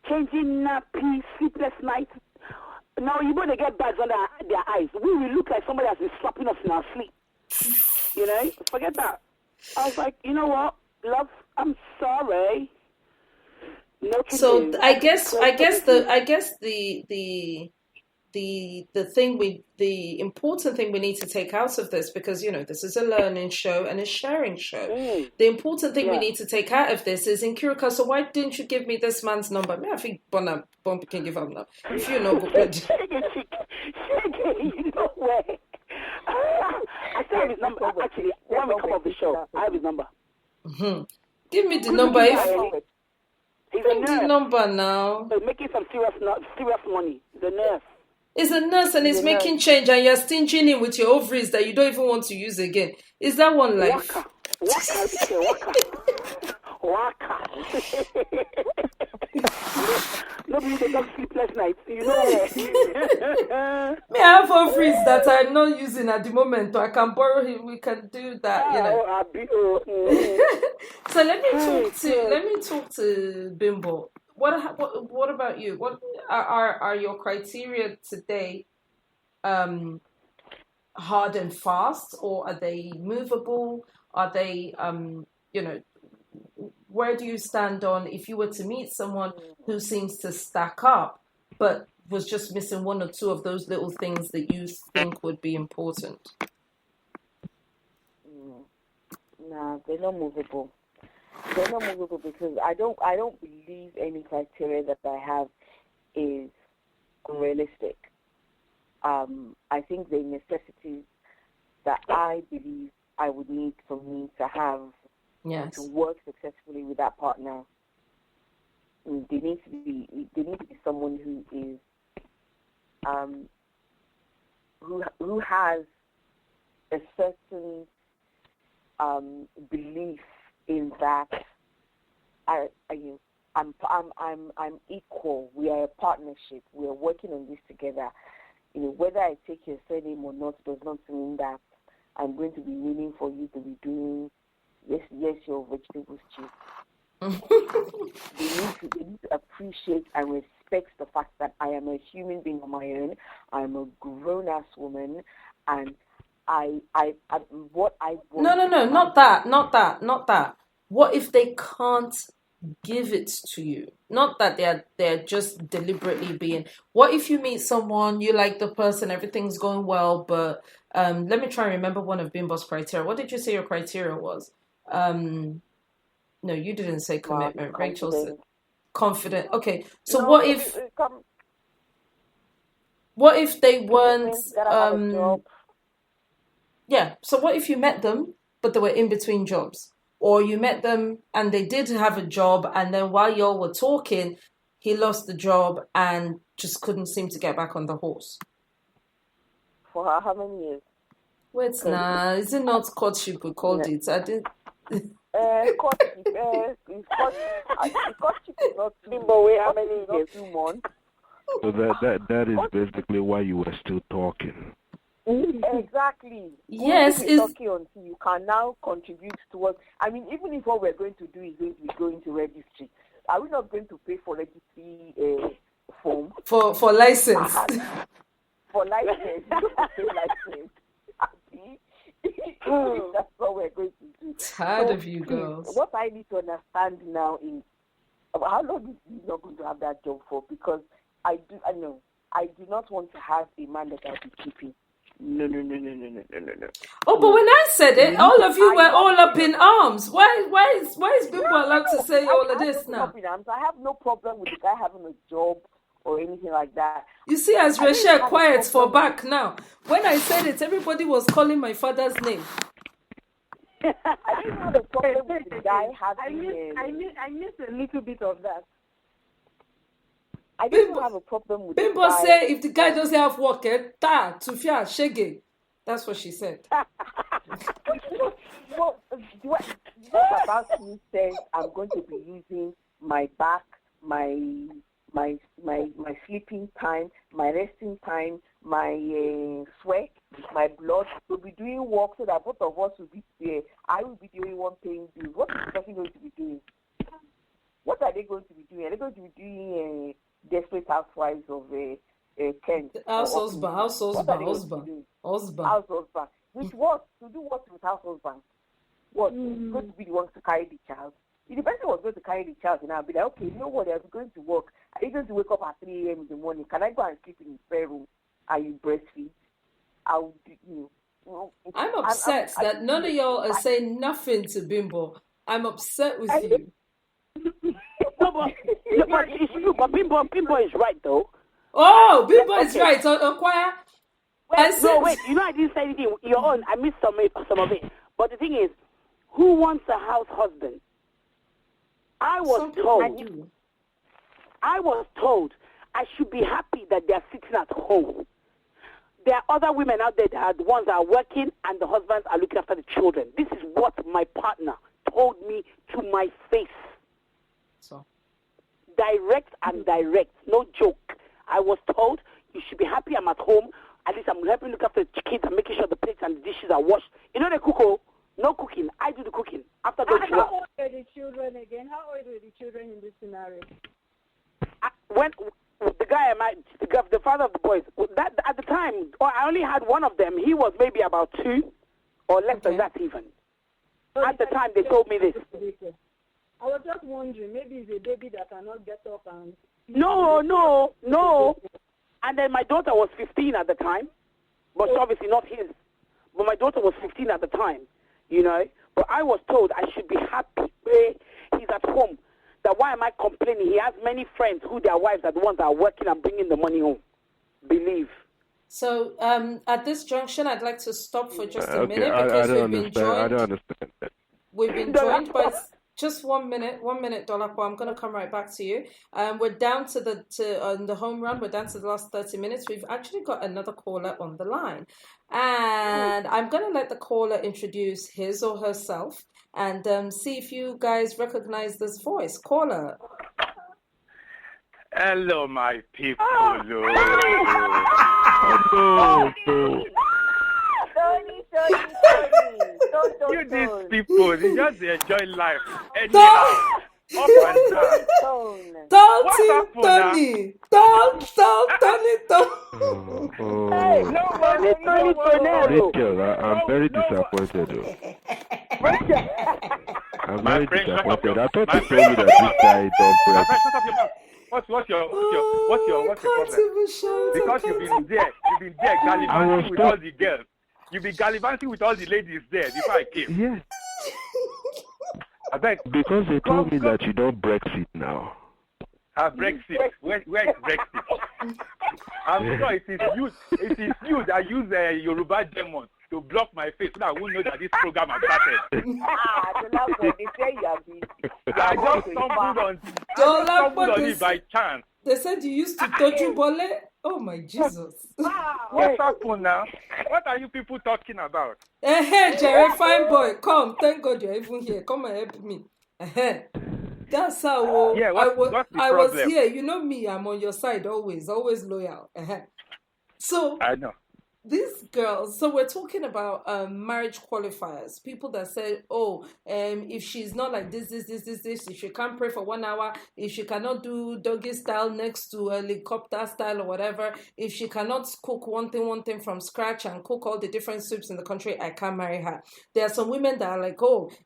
Changing nappy, sleepless nights. Now you want to get bags under their eyes. We will look like somebody has been slapping us in our sleep. You know? Forget that. I was like, you know what? Love, I'm sorry. No. So I guess the important thing we need to take out of this, because this is a learning show and a sharing show. The important thing we need to take out of this is, in Kirika, so why didn't you give me this man's number? I think Bump can give up now. If you know, you know where? I still have his number. Actually, when we come off the show, I have his number. Mm-hmm. Give me the number. Bring the number now. He's making some serious money. The nurse. He's a nurse and he's making change, and you're stinging him with your ovaries that you don't even want to use again. Is that one life? Waka. Nobody they don't sleepless nights. You know. Me, I have ovaries that I'm not using at the moment, so I can borrow him. We can do that, So let me talk to Bimbo. What about you? What are your criteria today? Hard and fast, or are they movable? Are they where do you stand on if you were to meet someone who seems to stack up but was just missing one or two of those little things that you think would be important? No, they're not movable. They're not movable because I don't believe any criteria that I have is unrealistic. I think the necessities that I believe I would need for me to have to work successfully with that partner, they need to be someone who is who has a certain belief in that I'm equal. We are a partnership. We are working on this together. Whether I take your surname or not does not mean that I'm going to be willing for you to be doing yes your vegetable stew. They need to appreciate and respect the fact that I am a human being on my own. I am a grown-ass woman, and I what I want. No, not that. What if they can't give it to you? Not that they're just deliberately being. What if you meet someone, you like the person, everything's going well, but let me try and remember one of Bimbo's criteria. What did you say your criteria was? No, you didn't say commitment. Rachel said confident. Okay, so what if they weren't? So what if you met them, but they were in between jobs? Or you met them and they did have a job, and then while y'all were talking, he lost the job and just couldn't seem to get back on the horse. For how many years? Wait, is it not courtship we called it? I did. Courtship is not how many years? 2 months. So that is basically why you were still talking. Exactly. Yes, it's talking until you can now contribute towards. I mean, even if what we're going to do is going to be going to registry, are we not going to pay for registry form. For license. For license. License. That's what we're going to do. Tired of you girls. What I need to understand now is how long is he not going to have that job for? Because I do not want to have a man that I'll be keeping. No. Oh, but when I said it, all of you were all up in arms. Why is Bimbo allowed to say all of this now? I have no problem with the guy having a job or anything like that. You see, as Rachel quiets for back now. When I said it, everybody was calling my father's name. I didn't have a problem with the guy having. I missed a little bit of that. I didn't have a problem with Bimbo the guy. say if the guy doesn't have work, Tufia, shege. That's what she said. What about me says I'm going to be using my back, my sleeping time, my resting time, my sweat, my blood. We'll be doing work so that both of us will be there. I will be doing one paying bills. What is the person going to be doing? What are they going to be doing? Are they going to be doing Desperate Housewives of Kent? House husband. With what? To do what with house husband? What? Going to be the ones to carry the child? If the person was going to carry the child, and I'll be like, okay, you know what? They're going to work. Are you going to wake up at 3 a.m. in the morning? Can I go and sleep in the spare room? Are you breastfeed? I'm upset that none of y'all are saying nothing to Bimbo. I'm upset with you. But it's true. But Bimbo is right, though. Oh, Bimbo is right. Choir. Wait. You know, I didn't say anything. Your own. I missed some of it. But the thing is, who wants a house husband? I was told I should be happy that they're sitting at home. There are other women out there that are the ones that are working and the husbands are looking after the children. This is what my partner told me to my face. So. Direct, no joke. I was told you should be happy I'm at home. At least I'm helping look after the kids and making sure the plates and the dishes are washed. You know the cook, no cooking. I do the cooking. After those How old are the children again? How old are the children in this scenario? When the guy, the father of the boys, that at the time, I only had one of them. He was maybe about 2 or less than that even. So at the time, they told me this. I was just wondering, maybe it's a baby that cannot get up and... No. And then my daughter was 15 at the time, but obviously not his. But my daughter was 15 at the time, you know. But I was told I should be happy. He's at home. That why am I complaining? He has many friends who their wives are the ones that are working and bringing the money home. Believe. So at this junction, I'd like to stop for just a minute because we've been joined. I don't understand that. We've been joined by... Just 1 minute, Dolapo. I'm going to come right back to you. We're down to the home run. We're down to the last 30 minutes. We've actually got another caller on the line. And I'm going to let the caller introduce his or herself and see if you guys recognize this voice. Caller. Hello, my people. Hello. You these people, they just enjoy life. Anyhow, up and down. Don't Tony. Hey, Rachel, I'm very disappointed though. I'm very disappointed. I thought you told me that this guy don't play. What's your problem? Because you've been there gallivanting with all the girls. You've been gallivanting with all the ladies there before I came. Yes. I beg. Because they told me that you don't Brexit now. Brexit. Where is Brexit? I'm sure it is you that use Yoruba demons to block my face so that I won't know that this program has started. I just stumbled on it by chance. They said you used to Toju Bole. Oh my Jesus. What's happened now? What are you people talking about? Hey, Jerry, fine boy. Come, thank God you're even here. Come and help me. That's how what's the I problem? was here. You know me, I'm on your side always loyal. So I know. these girls, so we're talking about marriage qualifiers, people that say, if she's not like this, if she can't pray for 1 hour, if she cannot do doggy style next to a helicopter style or whatever, if she cannot cook one thing from scratch and cook all the different soups in the country, I can't marry her. There are some women that are like,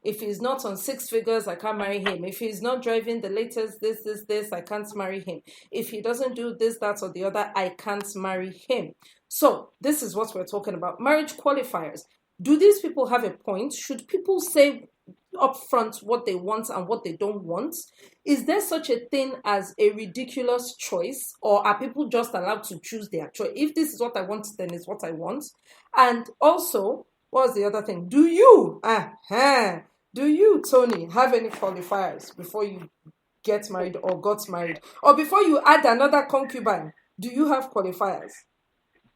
if he's not on 6 figures, I can't marry him. If he's not driving the latest this, I can't marry him. If he doesn't do this, that, or the other, I can't marry him. So this is what we're talking about. Marriage qualifiers. Do these people have a point? Should people say upfront what they want and what they don't want? Is there such a thing as a ridiculous choice, or are people just allowed to choose their choice? If this is what I want, then it's what I want. And also, what's the other thing? Do you, Tony, have any qualifiers before you get married or got married? Or before you add another concubine, do you have qualifiers?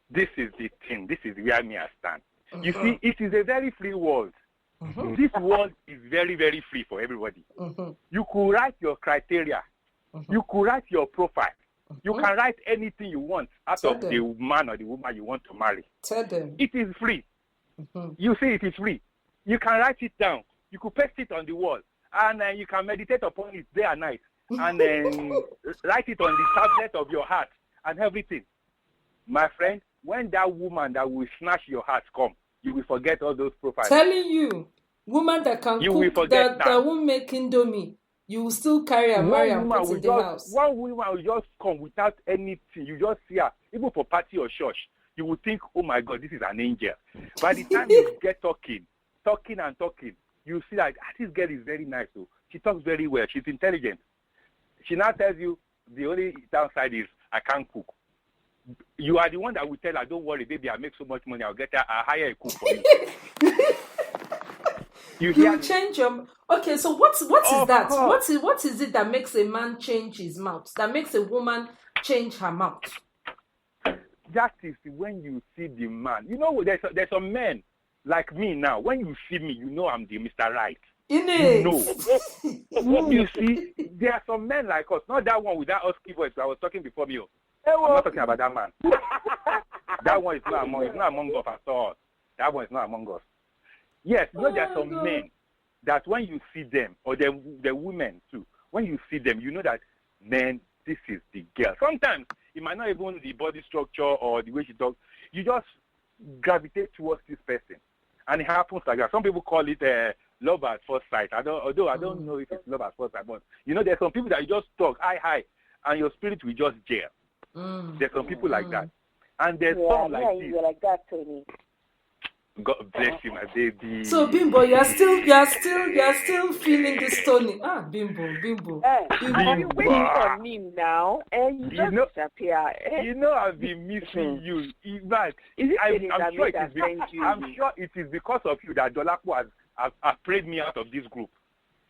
This is the thing. This is where me I stand. You see, it is a very free world. This world is very, very free for everybody. You could write your criteria. You could write your profile. You can write anything you want out of the man or the woman you want to marry. Tell them. It is free. You see, it is free. You can write it down. You could paste it on the wall. And you can meditate upon it day and night. And write it on the tablet of your heart and everything. My friend, when that woman that will snatch your heart come, you will forget all those profiles. Telling you, woman that can cook, that won't make indomie, you will still carry and marry and put in the house. One woman will just come without anything. You just see her, even for party or church. You will think, oh my God, this is an angel. By the time you get talking, you see that this girl is very nice. So she talks very well. She's intelligent. She now tells you the only downside is I can't cook. You are the one that will tell her, don't worry, baby, I make so much money, I'll hire a cook for you. You change your... Okay, so what is that? What is it that makes a man change his mouth? That makes a woman change her mouth? That is when you see the man. You know, there's some men like me now. When you see me, you know I'm the Mr. Right. You know. You see, there are some men like us. Not that one with that husky voice I was talking before me. I'm not talking about that man. That one is not among us at all. That one is not among us. Yes, you know, there are some men that when you see them, or the women too, when you see them, you know that, man, this is the girl. Sometimes it might not even be the body structure or the way she talks. You just gravitate towards this person. And it happens like that. Some people call it love at first sight. Although I don't know if it's love at first sight, but you know, there's some people that you just talk, hi, and your spirit will just gel. There's some people like that. And there's some like this. You're like that, Tony. God bless you, my baby. So Bimbo, you're still feeling this Tony. Bimbo. I'm waiting on him now, and you just disappear. You know I've been missing you. I'm sure it is because of you that Dolapo has prayed me out of this group.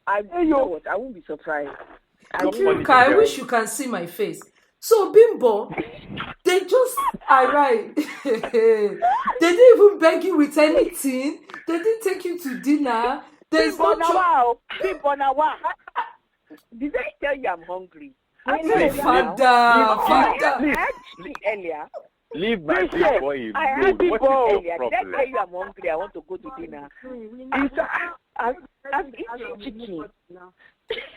I know what. I won't be surprised. I wish you can see my face. So Bimbo, they just arrived. They didn't even beg you with anything. They didn't take you to dinner. There's no Bimbo, did I tell you I'm hungry? Father. Earlier. Leave my big boy. I had Bimbo earlier. Did I tell you I'm hungry? I want to go to dinner. I'm eating chicken.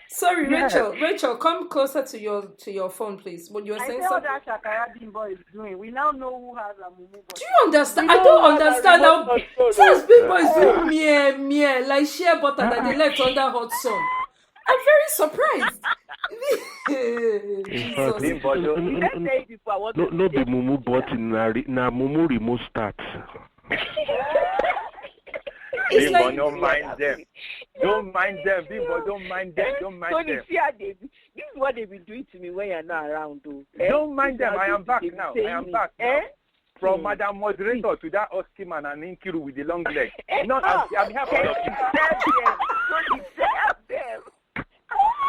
Sorry, Rachel, come closer to your phone, please. What you were saying? I know what that Shakara Bimbo is doing. We now know who has a mumu. Do you understand? I don't understand how since Bimbo is doing meh like shea butter that they left under hot sun. I'm very surprised. No be mumu button na mumu remote start. Bimbo, don't mind them. Don't mind them, Bimbo. Don't mind them. Tony, see how this is what they've been doing to me when you're not around, though. Don't mind them. I am back now. From Madam Moderator to that husky man and Inkiru with the long leg. I'm here for all of you.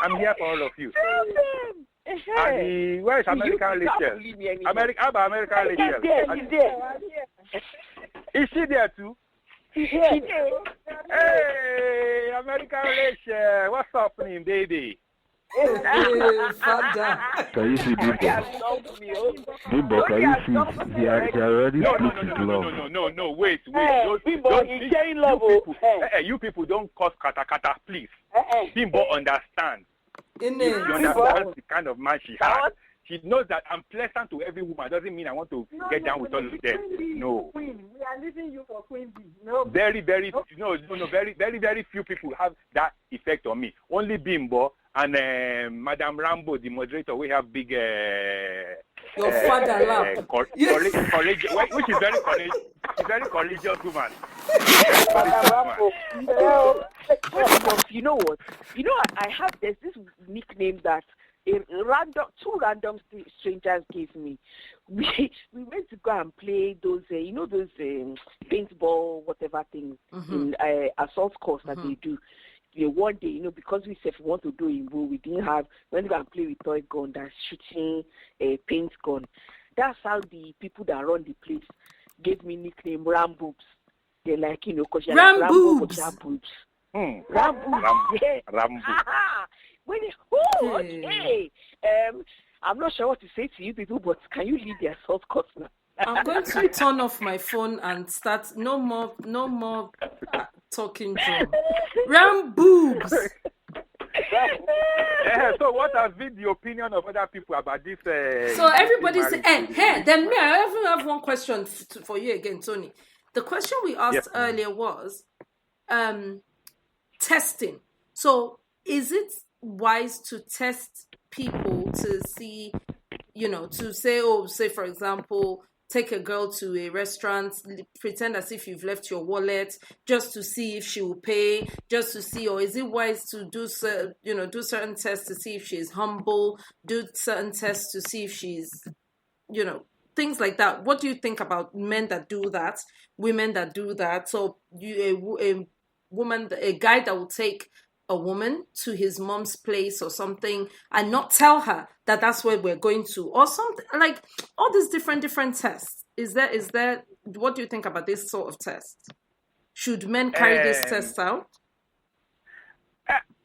I'm here for all of you. And where is American Rachel? How about American Rachel? Is she there too? Hey, American Rachel, what's happening, baby? Father. Can you see Bimbo? Bimbo, can you see? He already split his love. No, wait. Bimbo, he's sharing love. You people don't cause kata, please. Bimbo understands. She understands the kind of man she has. She knows that I'm pleasant to every woman. Doesn't mean I want to get down with all of them. No. Queen. We are leaving you for Queen B. No. Very few people have that effect on me. Only Bimbo and Madame Rambo, the moderator, we have big. Your father lap. Which is very courageous. She's very courageous woman. You know what? I have this nickname that two random strangers gave me. We went to go and play those paintball whatever things in assault course that they do. One day, because we said we want to do in we didn't have when we can play with toy gun that's shooting a paint gun. That's how the people that run the place gave me nickname Ramboobs. They're like, because you're like Ramboobs. Ramboobs. Yeah. Rambo. I'm not sure what to say to you people, but can you leave the assault course now? I'm going to turn off my phone and start. No more talking drum. Ramboobs. So what has been the opinion of other people about this? So everybody say, hey, then me, I even have one question for you again, Tony. The question we asked earlier was testing. So is it wise to test people to see, to say for example, take a girl to a restaurant, pretend as if you've left your wallet just to see if she will pay, just to see, or is it wise to do certain tests to see if she's humble, do certain tests to see if she's, things like that. What do you think about men that do that, women that do that? So a guy that will take a woman to his mom's place or something and not tell her that that's where we're going to, or something like all these different tests. Is there what do you think about this sort of test? Should men carry these tests out?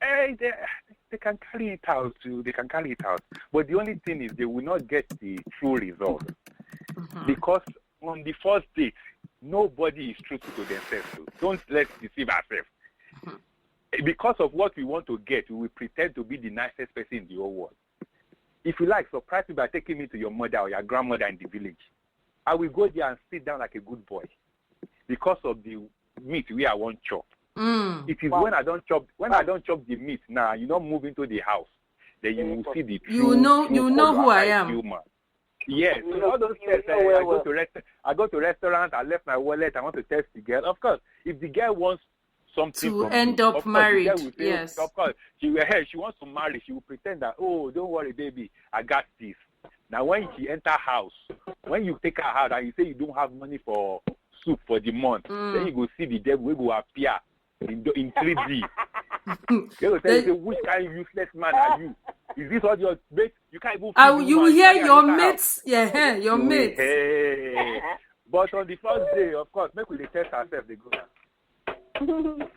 They can carry it out too. They can carry it out. But the only thing is they will not get the true result. Because on the first date, nobody is truthful to themselves. So don't let's deceive ourselves. Because of what we want to get, we will pretend to be the nicest person in the whole world. If you like, surprise me by taking me to your mother or your grandmother in the village. I will go there and sit down like a good boy. Because of the meat we I won't chop. It is when I don't chop the meat now, you don't move into the house. Then you will see the true. You know who I am. Human. Yes, so all those tests. I go to restaurants. I left my wallet. I want to test the girl. Of course, if the girl wants something to end up married, yes. Of course, she wants to marry. She will pretend that, oh, don't worry, baby, I got this. Now, when she enter house, when you take her out and you say you don't have money for soup for the month, then you go see the devil will appear in 3D. They will tell you, which kind of useless man are you? Is this what your mate? You can't even. You will hear your mates. Yeah, your mates. Hey. But on the first day, of course, make we test ourselves. They go now.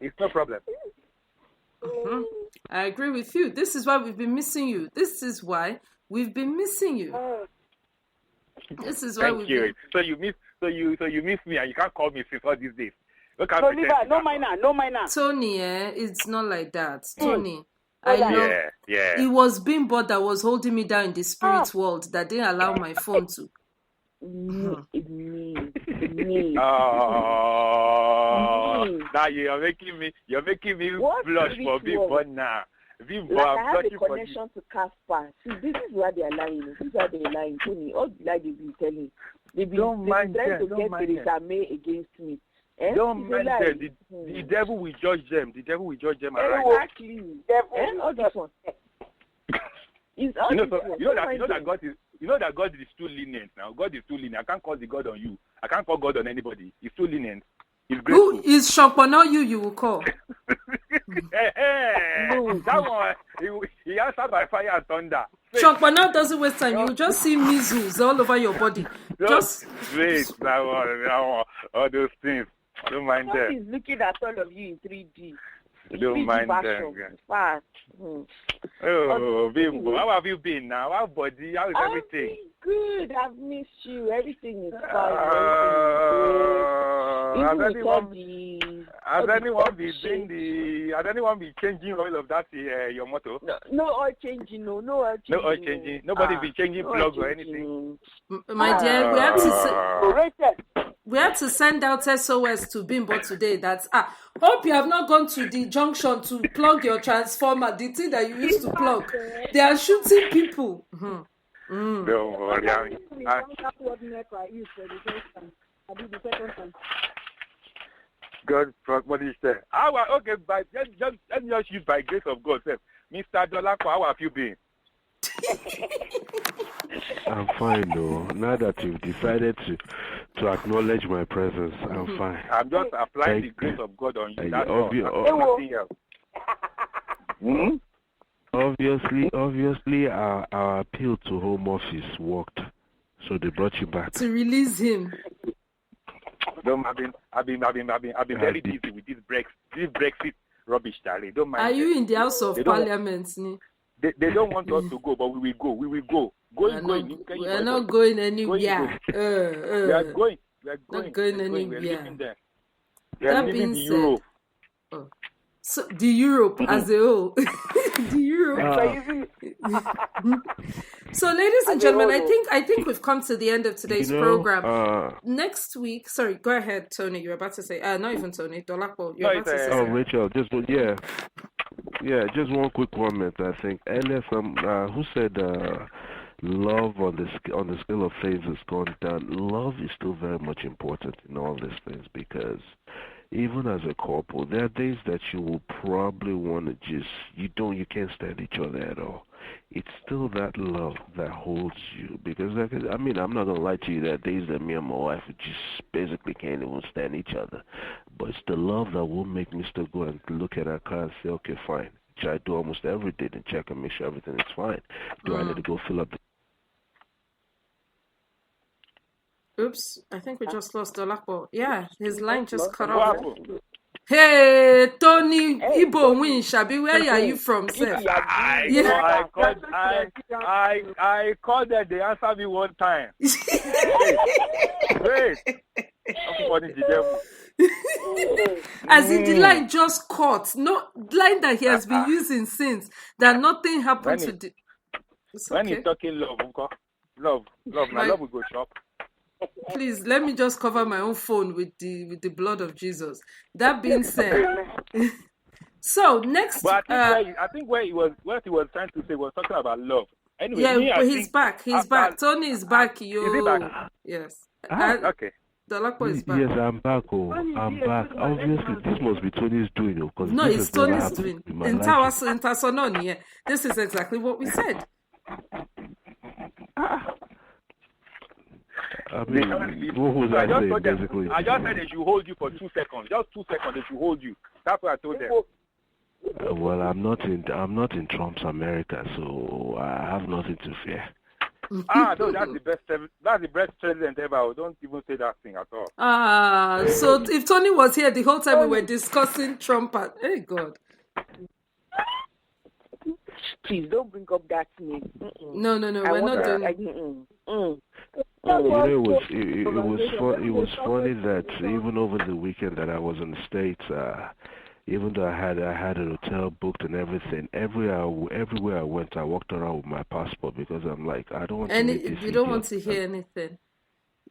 It's no problem. I agree with you. This is why we've been missing you. This is why we've been missing you. This is why Thank you. So you miss me, and you can't call me since all these days. So no minor. Tony, it's not like that. Tony, I know. Yeah. It was Bimbo that was holding me down in the spirit world that didn't allow my phone to. Me. Now you're making me blush for Bimbo now. Bimbo, I have a connection to Casper. See, this is where they are lying. This is where they are lying, Tony. All the lies they've been telling. They've been trying to get Theresa May against me. Don't mind them. The devil will judge them. Exactly. All this one. You know that God is too lenient now. God is too lenient. I can't call the God on you. I can't call God on anybody. He's too lenient. He's grateful. Who is Shokpa, not you will call? That one, he answered by fire and thunder. Shokpa now doesn't waste time. You just see measles all over your body. Just wait, that one, all those things. Don't mind them. He's looking at all of you in 3D. Don't mind them. Fast. Oh, Bimbo, how have you been now? How body? How is everything? Good. I've missed you. Everything is fine. Has anyone been changing oil of that your motor? No oil changing. No oil changing. No oil changing. Nobody been changing plugs or anything. My dear, we have to send out SOS to Bimbo today. That's hope you have not gone to the junction to plug your transformer, the thing that you used to plug. They are shooting people. Don't worry. God, what is that? Okay, but just use by grace of God. Mr. Dolako, how have you been? I'm fine though. Now that you've decided to acknowledge my presence, I'm fine. I'm just applying the grace of God on you. That's nothing else. Obviously, our appeal to Home Office worked, so they brought you back to release him. I've been very busy with this Brexit rubbish, Charlie. Don't mind. Are you in the House of Parliament? They don't want us to go, but we will go. We will go. Going. We're not going anywhere. We are going. Not going anywhere. We are living there. That being said, Europe. So the Europe as a whole, the Europe. So, ladies and gentlemen, I think we've come to the end of today's program. Next week, sorry, go ahead, Tony. You're about to say, not even Tony, Dolapo. You're about to say. Oh, Rachel, just one quick comment. I think earlier, who said love on the scale of things has gone down. Love is still very much important in all these things because even as a couple, there are days that you will probably want to you can't stand each other at all. It's still that love that holds you because I'm not gonna lie to you, there are days that me and my wife just basically can't even stand each other. But it's the love that will make me still go and look at our car and say, okay, fine. I do almost every day to check and make sure everything is fine. Do I need to go fill up the Oops, I think we just lost Dolapo. Yeah, his line just cut off. Hey, Tony Ibo Win Shabi, where are you from, sir? I called them, they answered me one time. Great. As in the line just caught. No line that he has been using since. That nothing happened to the... When he's talking love will go shop. Please let me just cover my own phone with the blood of Jesus. That being said, so next, but I think what he was trying to say was talking about love. Anyway, but he's back. He's back. Tony is back. Yo, is he back? Yes. Okay. Dolapo is back. Yes, I'm back. I'm back. Obviously, this must be Tony's doing. No, it's Tony's doing. This is exactly what we said. I mean, what was I saying, basically? I just said they should hold you for 2 seconds. Just 2 seconds, they should hold you. That's what I told them. Well, I'm not in Trump's America, so I have nothing to fear. No, that's the best president ever. Don't even say that thing at all. So if Tony was here the whole time we were discussing Trump, hey God. Please don't bring up that name. No, we're not doing it. It was funny that even over the weekend that I was in the States, even though I had a hotel booked and everything, everywhere I went, I walked around with my passport because I'm like, I don't want to. You don't want to hear anything.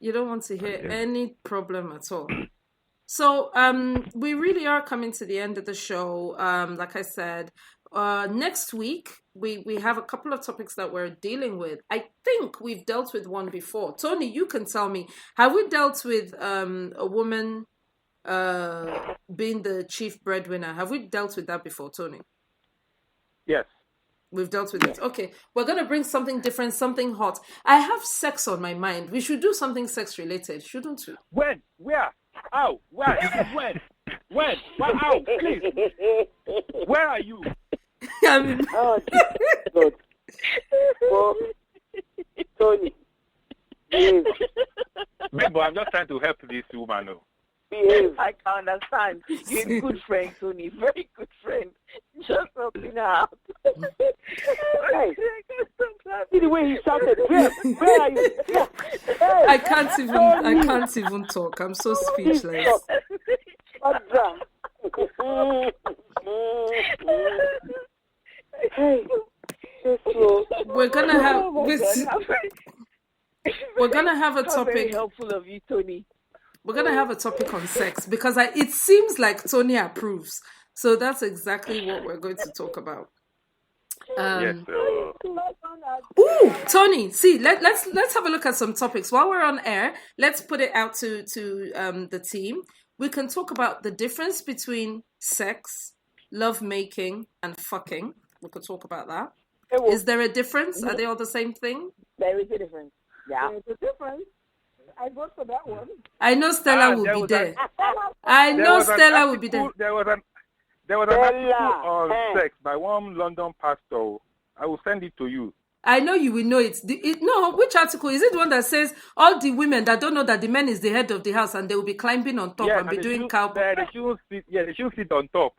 You don't want to hear any problem at all. So we really are coming to the end of the show. Like I said, next week we have a couple of topics that we're dealing with. I think we've dealt with one before. Tony, you can tell me, have we dealt with a woman being the chief breadwinner? Have we dealt with that before, Tony? Yes. We've dealt with it. Okay. We're going to bring something different, something hot. I have sex on my mind. We should do something sex related, shouldn't we? When? Where? How? Where? When? How? Please. Where are you? I mean... God. Tony. But I'm just trying to help this woman. I can understand. You're a good friend, Tony. Very good friend. helping out. Hey, see the way he shouted. Where are you? Hey, I can't even talk. I'm so speechless. Hey, We're gonna have a How very topic. helpful of you, Tony. We're gonna have a topic on sex because it seems like Tony approves. So that's exactly what we're going to talk about. Yes. Ooh, Tony, see, let's have a look at some topics while we're on air. Let's put it out to the team. We can talk about the difference between sex, lovemaking, and fucking. We could talk about that. Is there a difference? Are they all the same thing? There is a difference. Yeah. There's a difference. I vote for that one. I know Stella will be there. I know Stella will be there. There was an article on sex by one London pastor. I will send it to you. I know you will know it. No, which article? Is it the one that says all the women that don't know that the man is the head of the house and they will be climbing on top and be doing cowboy? They should sit on top.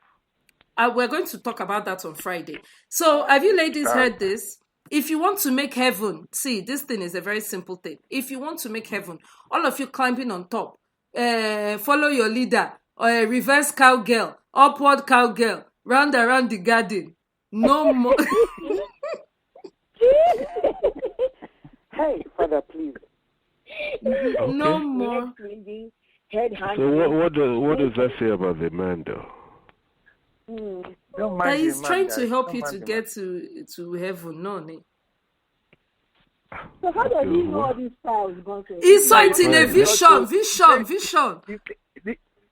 We're going to talk about that on Friday. So have you ladies heard this? If you want to make heaven, see, this thing is a very simple thing. If you want to make heaven, all of you climbing on top, follow your leader, reverse cowgirl, upward cowgirl, round around the garden. No more. Hey, Father, please. Okay. No more. So what does that say about the man, though? Don't That mind he's the man, trying to guys. help Don't you mind to the get to heaven, no? So how does he know all these styles? He saw it in a vision.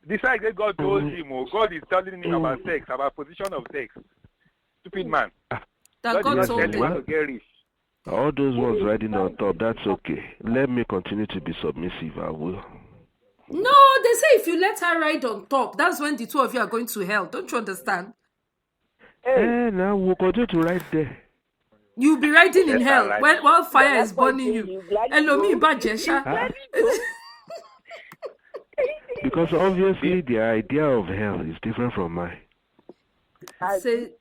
The fact that God told him, God is telling him about sex, about position of sex. Stupid man. That God is not told telling him him. to get rich. All those ones riding on top, that's okay. Let me continue to be submissive, I will. No, they say if you let her ride on top, that's when the two of you are going to hell. Don't you understand? Now we'll continue to ride there. You'll be riding in hell right. while fire is burning you. Elomi Bajesha. Because obviously the idea of hell is different from mine.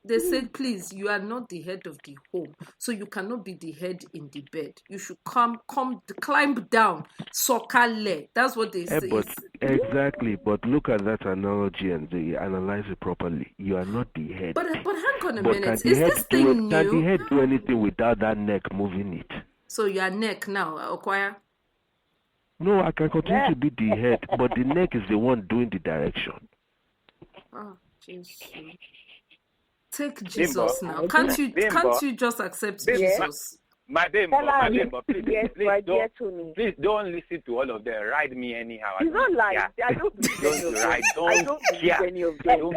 They said, please, you are not the head of the home, so you cannot be the head in the bed. You should climb down, sokale. That's what they say. Exactly, but look at that analogy and they analyze it properly. You are not the head. But hang on a But minute. Is this thing can the new? head do anything without that neck moving it? So your neck now, Okwaya? No, I can continue to be the head, but the neck is the one doing the direction. Oh, Jesus. Take Jesus now. Can't you just accept Jesus? My Bimbo, please don't listen to all of them. Ride me anyhow. He's not lying. I don't believe any of them.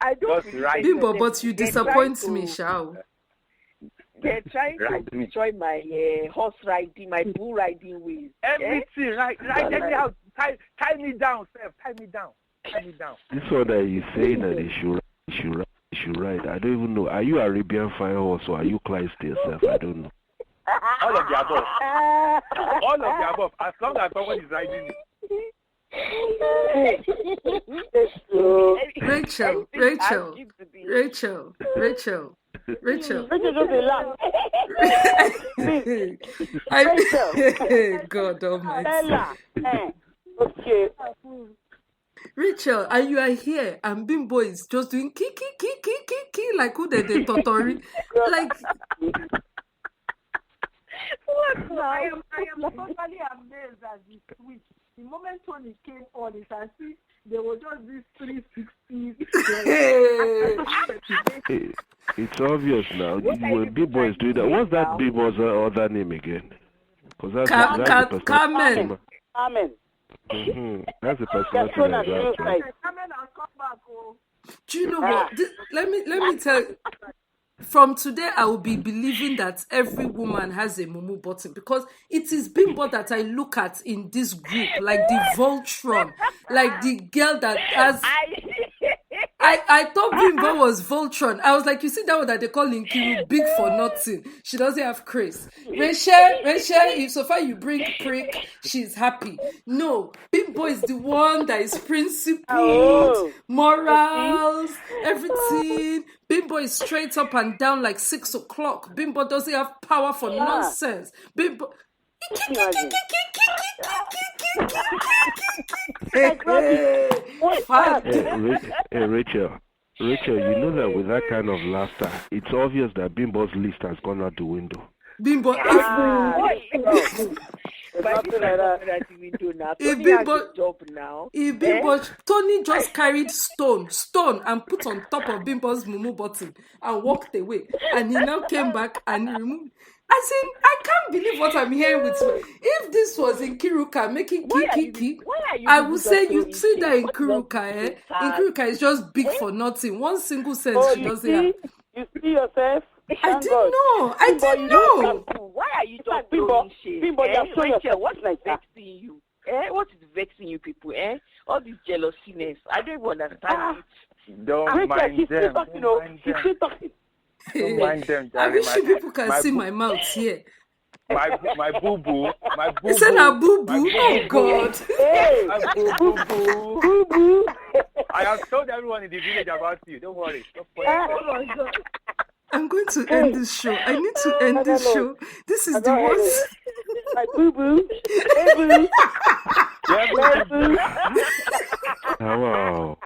I don't believe any of them. Bimbo, but you disappoint me, Shao. They're trying to destroy my horse riding, my bull riding ways. Everything, right anyhow. Tie me down, Seth. Tie me down. This one that you saying that they should ride. I don't even know. Are you Arabian fire horse or are you Christ yourself? I don't know. All of the above. All of the above. As long as someone is riding it. Rachel. God almighty. Okay. Rachel, and you are here, and Bimbo is just doing ki like who they totori. Like, I am totally amazed at this switch. The moment Tony came on, it's as if there was just this 360. It's obvious now. When Bimbo is doing that, what's that Bimbo's other name again? Because that's Carmen. Amen. That's the personality. Do you know what? Let me tell you. From today, I will be believing that every woman has a mumu button because it is Bimbo that I look at in this group, like the Voltron, like the girl that has. I thought Bimbo was Voltron. I was like, you see that one that they call Nkiru, big for nothing. She doesn't have Chris. Rachel, if so far you bring prick, she's happy. No, Bimbo is the one that is principled, morals, everything. Bimbo is straight up and down like 6 o'clock. Bimbo doesn't have power for nonsense. Bimbo. Hey, Rachel, you know that with that kind of laughter, it's obvious that Bimbo's list has gone out the window. Bimbo, Tony just carried stone and put on top of Bimbo's mumu button and walked away, and he now came back and removed. I said, I can't believe what I'm hearing with you. If this was in Kiruka making kiki, I would say you see that in Kiruka, In Kiruka, it's just big for nothing. One single sense she doesn't have. You see yourself? I didn't know. Why are you just doing shit? Bimbo, what's vexing you? What is vexing you people? All this jealousiness. I don't even understand it. Don't mind them. Don't mind them, I wish people can see my mouth here. My boo boo. Is that a boo boo? Oh God. My boo boo. I have told everyone in the village about you. Don't worry. I'm going to end this show. I need to end this show. This is the worst. My boo boo. Hey boo. Yeah, boo. Wow.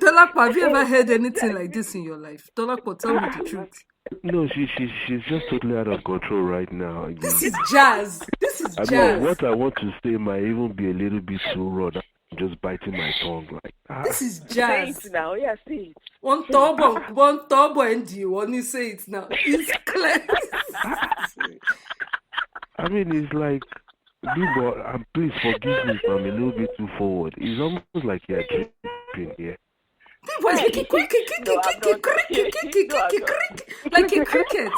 Dolakpo, have you ever heard anything like this in your life? Dolakpo, tell me the truth. No, she's just totally out of control right now. This is jazz. I mean, what I want to say might even be a little bit too raw. I'm just biting my tongue like. This is jazz. Say it now, yeah, say it. One turbo, and you want to say it now. It's clear. I mean, it's like, Bimbo, please forgive me if I'm a little bit too forward. It's almost like you're dripping here. Bimbo is making like a cricket.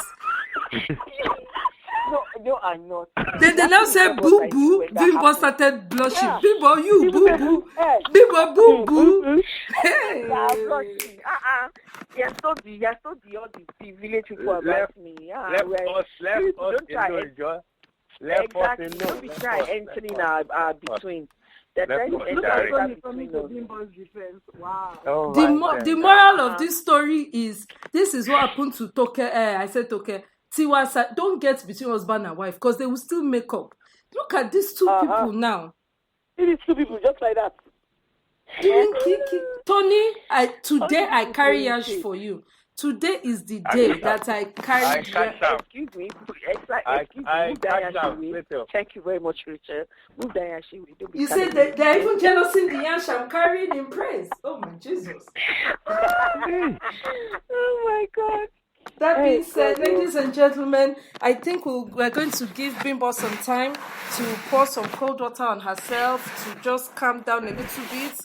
No, I'm not. Then they now say boo boo. Bimbo started blushing. Bimbo, you boo boo. Bimbo, boo boo. Hey. You're so the all the village people about me. Left us enjoy. Exactly. Don't be try entering our between. Wow. The moral of this story is this is what happened to Toke. I said Toke. Tiwa, don't get between husband and wife because they will still make up. Look at these two people now. It is two people just like that. Tony, today I carry yash for you. Today is the day that I carry. Excuse me. Thank you very much, Richard. You said that they're even jealous in the yash I'm carrying in praise. Oh my Jesus. Oh my God. That being said, ladies and gentlemen, I think we're going to give Bimbo some time to pour some cold water on herself to just calm down a little bit.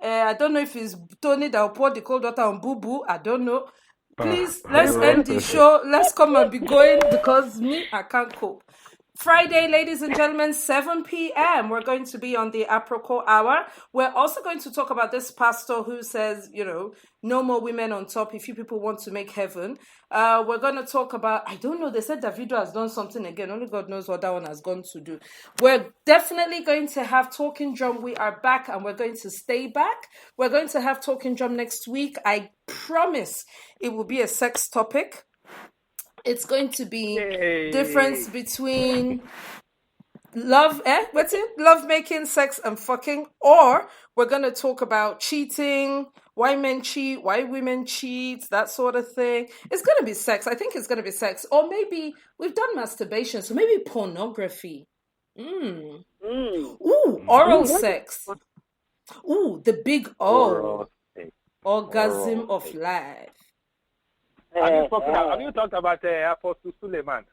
I don't know if it's Tony that will pour the cold water on Boo Boo. I don't know. Please, let's end the show. Let's come and be going because I can't cope. Friday, ladies and gentlemen, 7 p.m. We're going to be on the Aproko Hour. We're also going to talk about this pastor who says, no more women on top if you people want to make heaven. We're going to talk about, I don't know, they said Davido has done something again. Only God knows what that one has gone to do. We're definitely going to have Talking Drum. We are back and we're going to stay back. We're going to have Talking Drum next week. I promise it will be a sex topic. It's going to be difference between love making, sex, and fucking. Or we're going to talk about cheating, why men cheat, why women cheat, that sort of thing. It's going to be sex. I think it's going to be sex. Or maybe we've done masturbation, so maybe pornography. Ooh, oral sex. Ooh, the big O. Orgasm of life. Have you talked about Apostle Suleiman?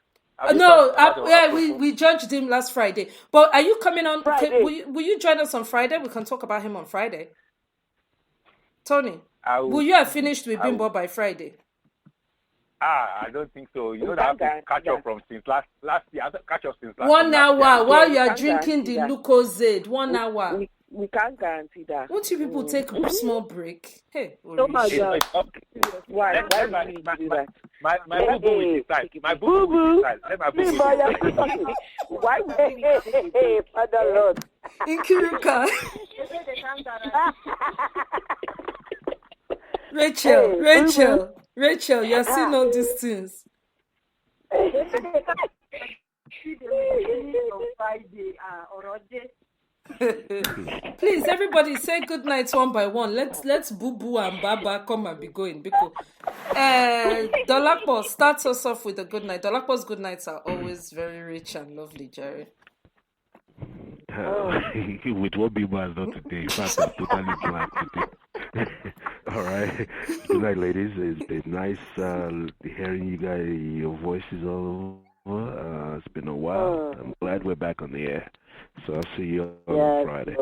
We judged him last Friday. But are you coming on? Will you join us on Friday? We can talk about him on Friday. Tony, will you have finished with Bimbo by Friday? I don't think so. You know that I have to catch up from since last year. I have to catch up since last 1 hour while you are drinking the Lucozade. 1 hour. We can't guarantee that. Won't you people take a small break? Hey, Oh my God. Why? Why my would we do that? boo-boo is inside. My boo-boo is inside. Let my boo-boo. Why would we do that? Hey, Father Lord. Inkiruka. Rachel, you're seeing all these things. Please, everybody, say good night one by one. Let's Boo Boo and Baba come and be going because Dolakpo starts us off with a good night. Dolakpo's good nights are always very rich and lovely, Jerry. With what Bibo has done today, in fact, I'm totally blank today. All right. Good night, ladies. It's been nice hearing you guys, your voices all over. It's been a while. I'm glad we're back on the air. So I'll see you on Friday.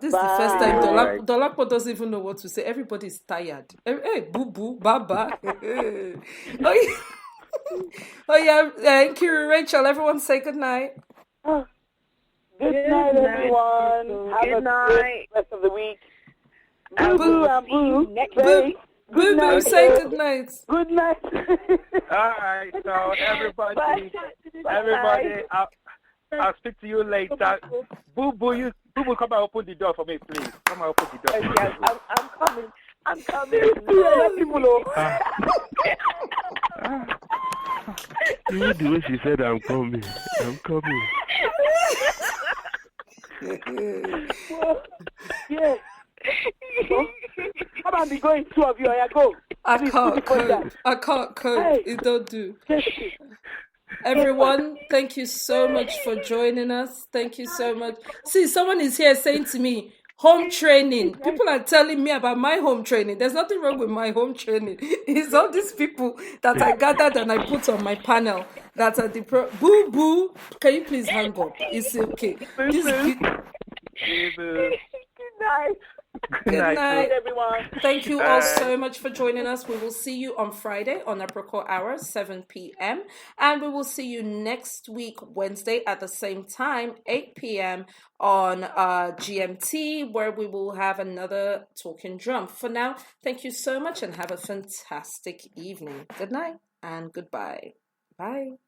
This is the first time Dolakpo doesn't even know what to say. Everybody's tired. Hey, Boo Boo, Baba. Kiri, Rachel, everyone say good night. Good night, everyone. Have a great rest of the week. Boo Boo and Boo. Boo Boo, say good night. Good night. All right, so everybody, I'll speak to you later. Boo Boo, come and open the door for me, please. Come and open the door. Yes, I'm coming. Even the way she said, I'm coming. Yeah. Come on, be going, two of you. I go. I can't code. Hey. It don't do. Everyone, thank you so much for joining us. Thank you so much. See, someone is here saying to me, home training. People are telling me about my home training. There's nothing wrong with my home training. It's all these people that I gathered and I put on my panel that are the Boo Boo. Can you please hang up? It's okay. Good night. Good night, everyone. Thank you all so much for joining us. We will see you on Friday on Apricot Hour, 7 p.m. And we will see you next week, Wednesday, at the same time, 8 p.m. on GMT, where we will have another Talking Drum. For now, thank you so much and have a fantastic evening. Good night and goodbye. Bye.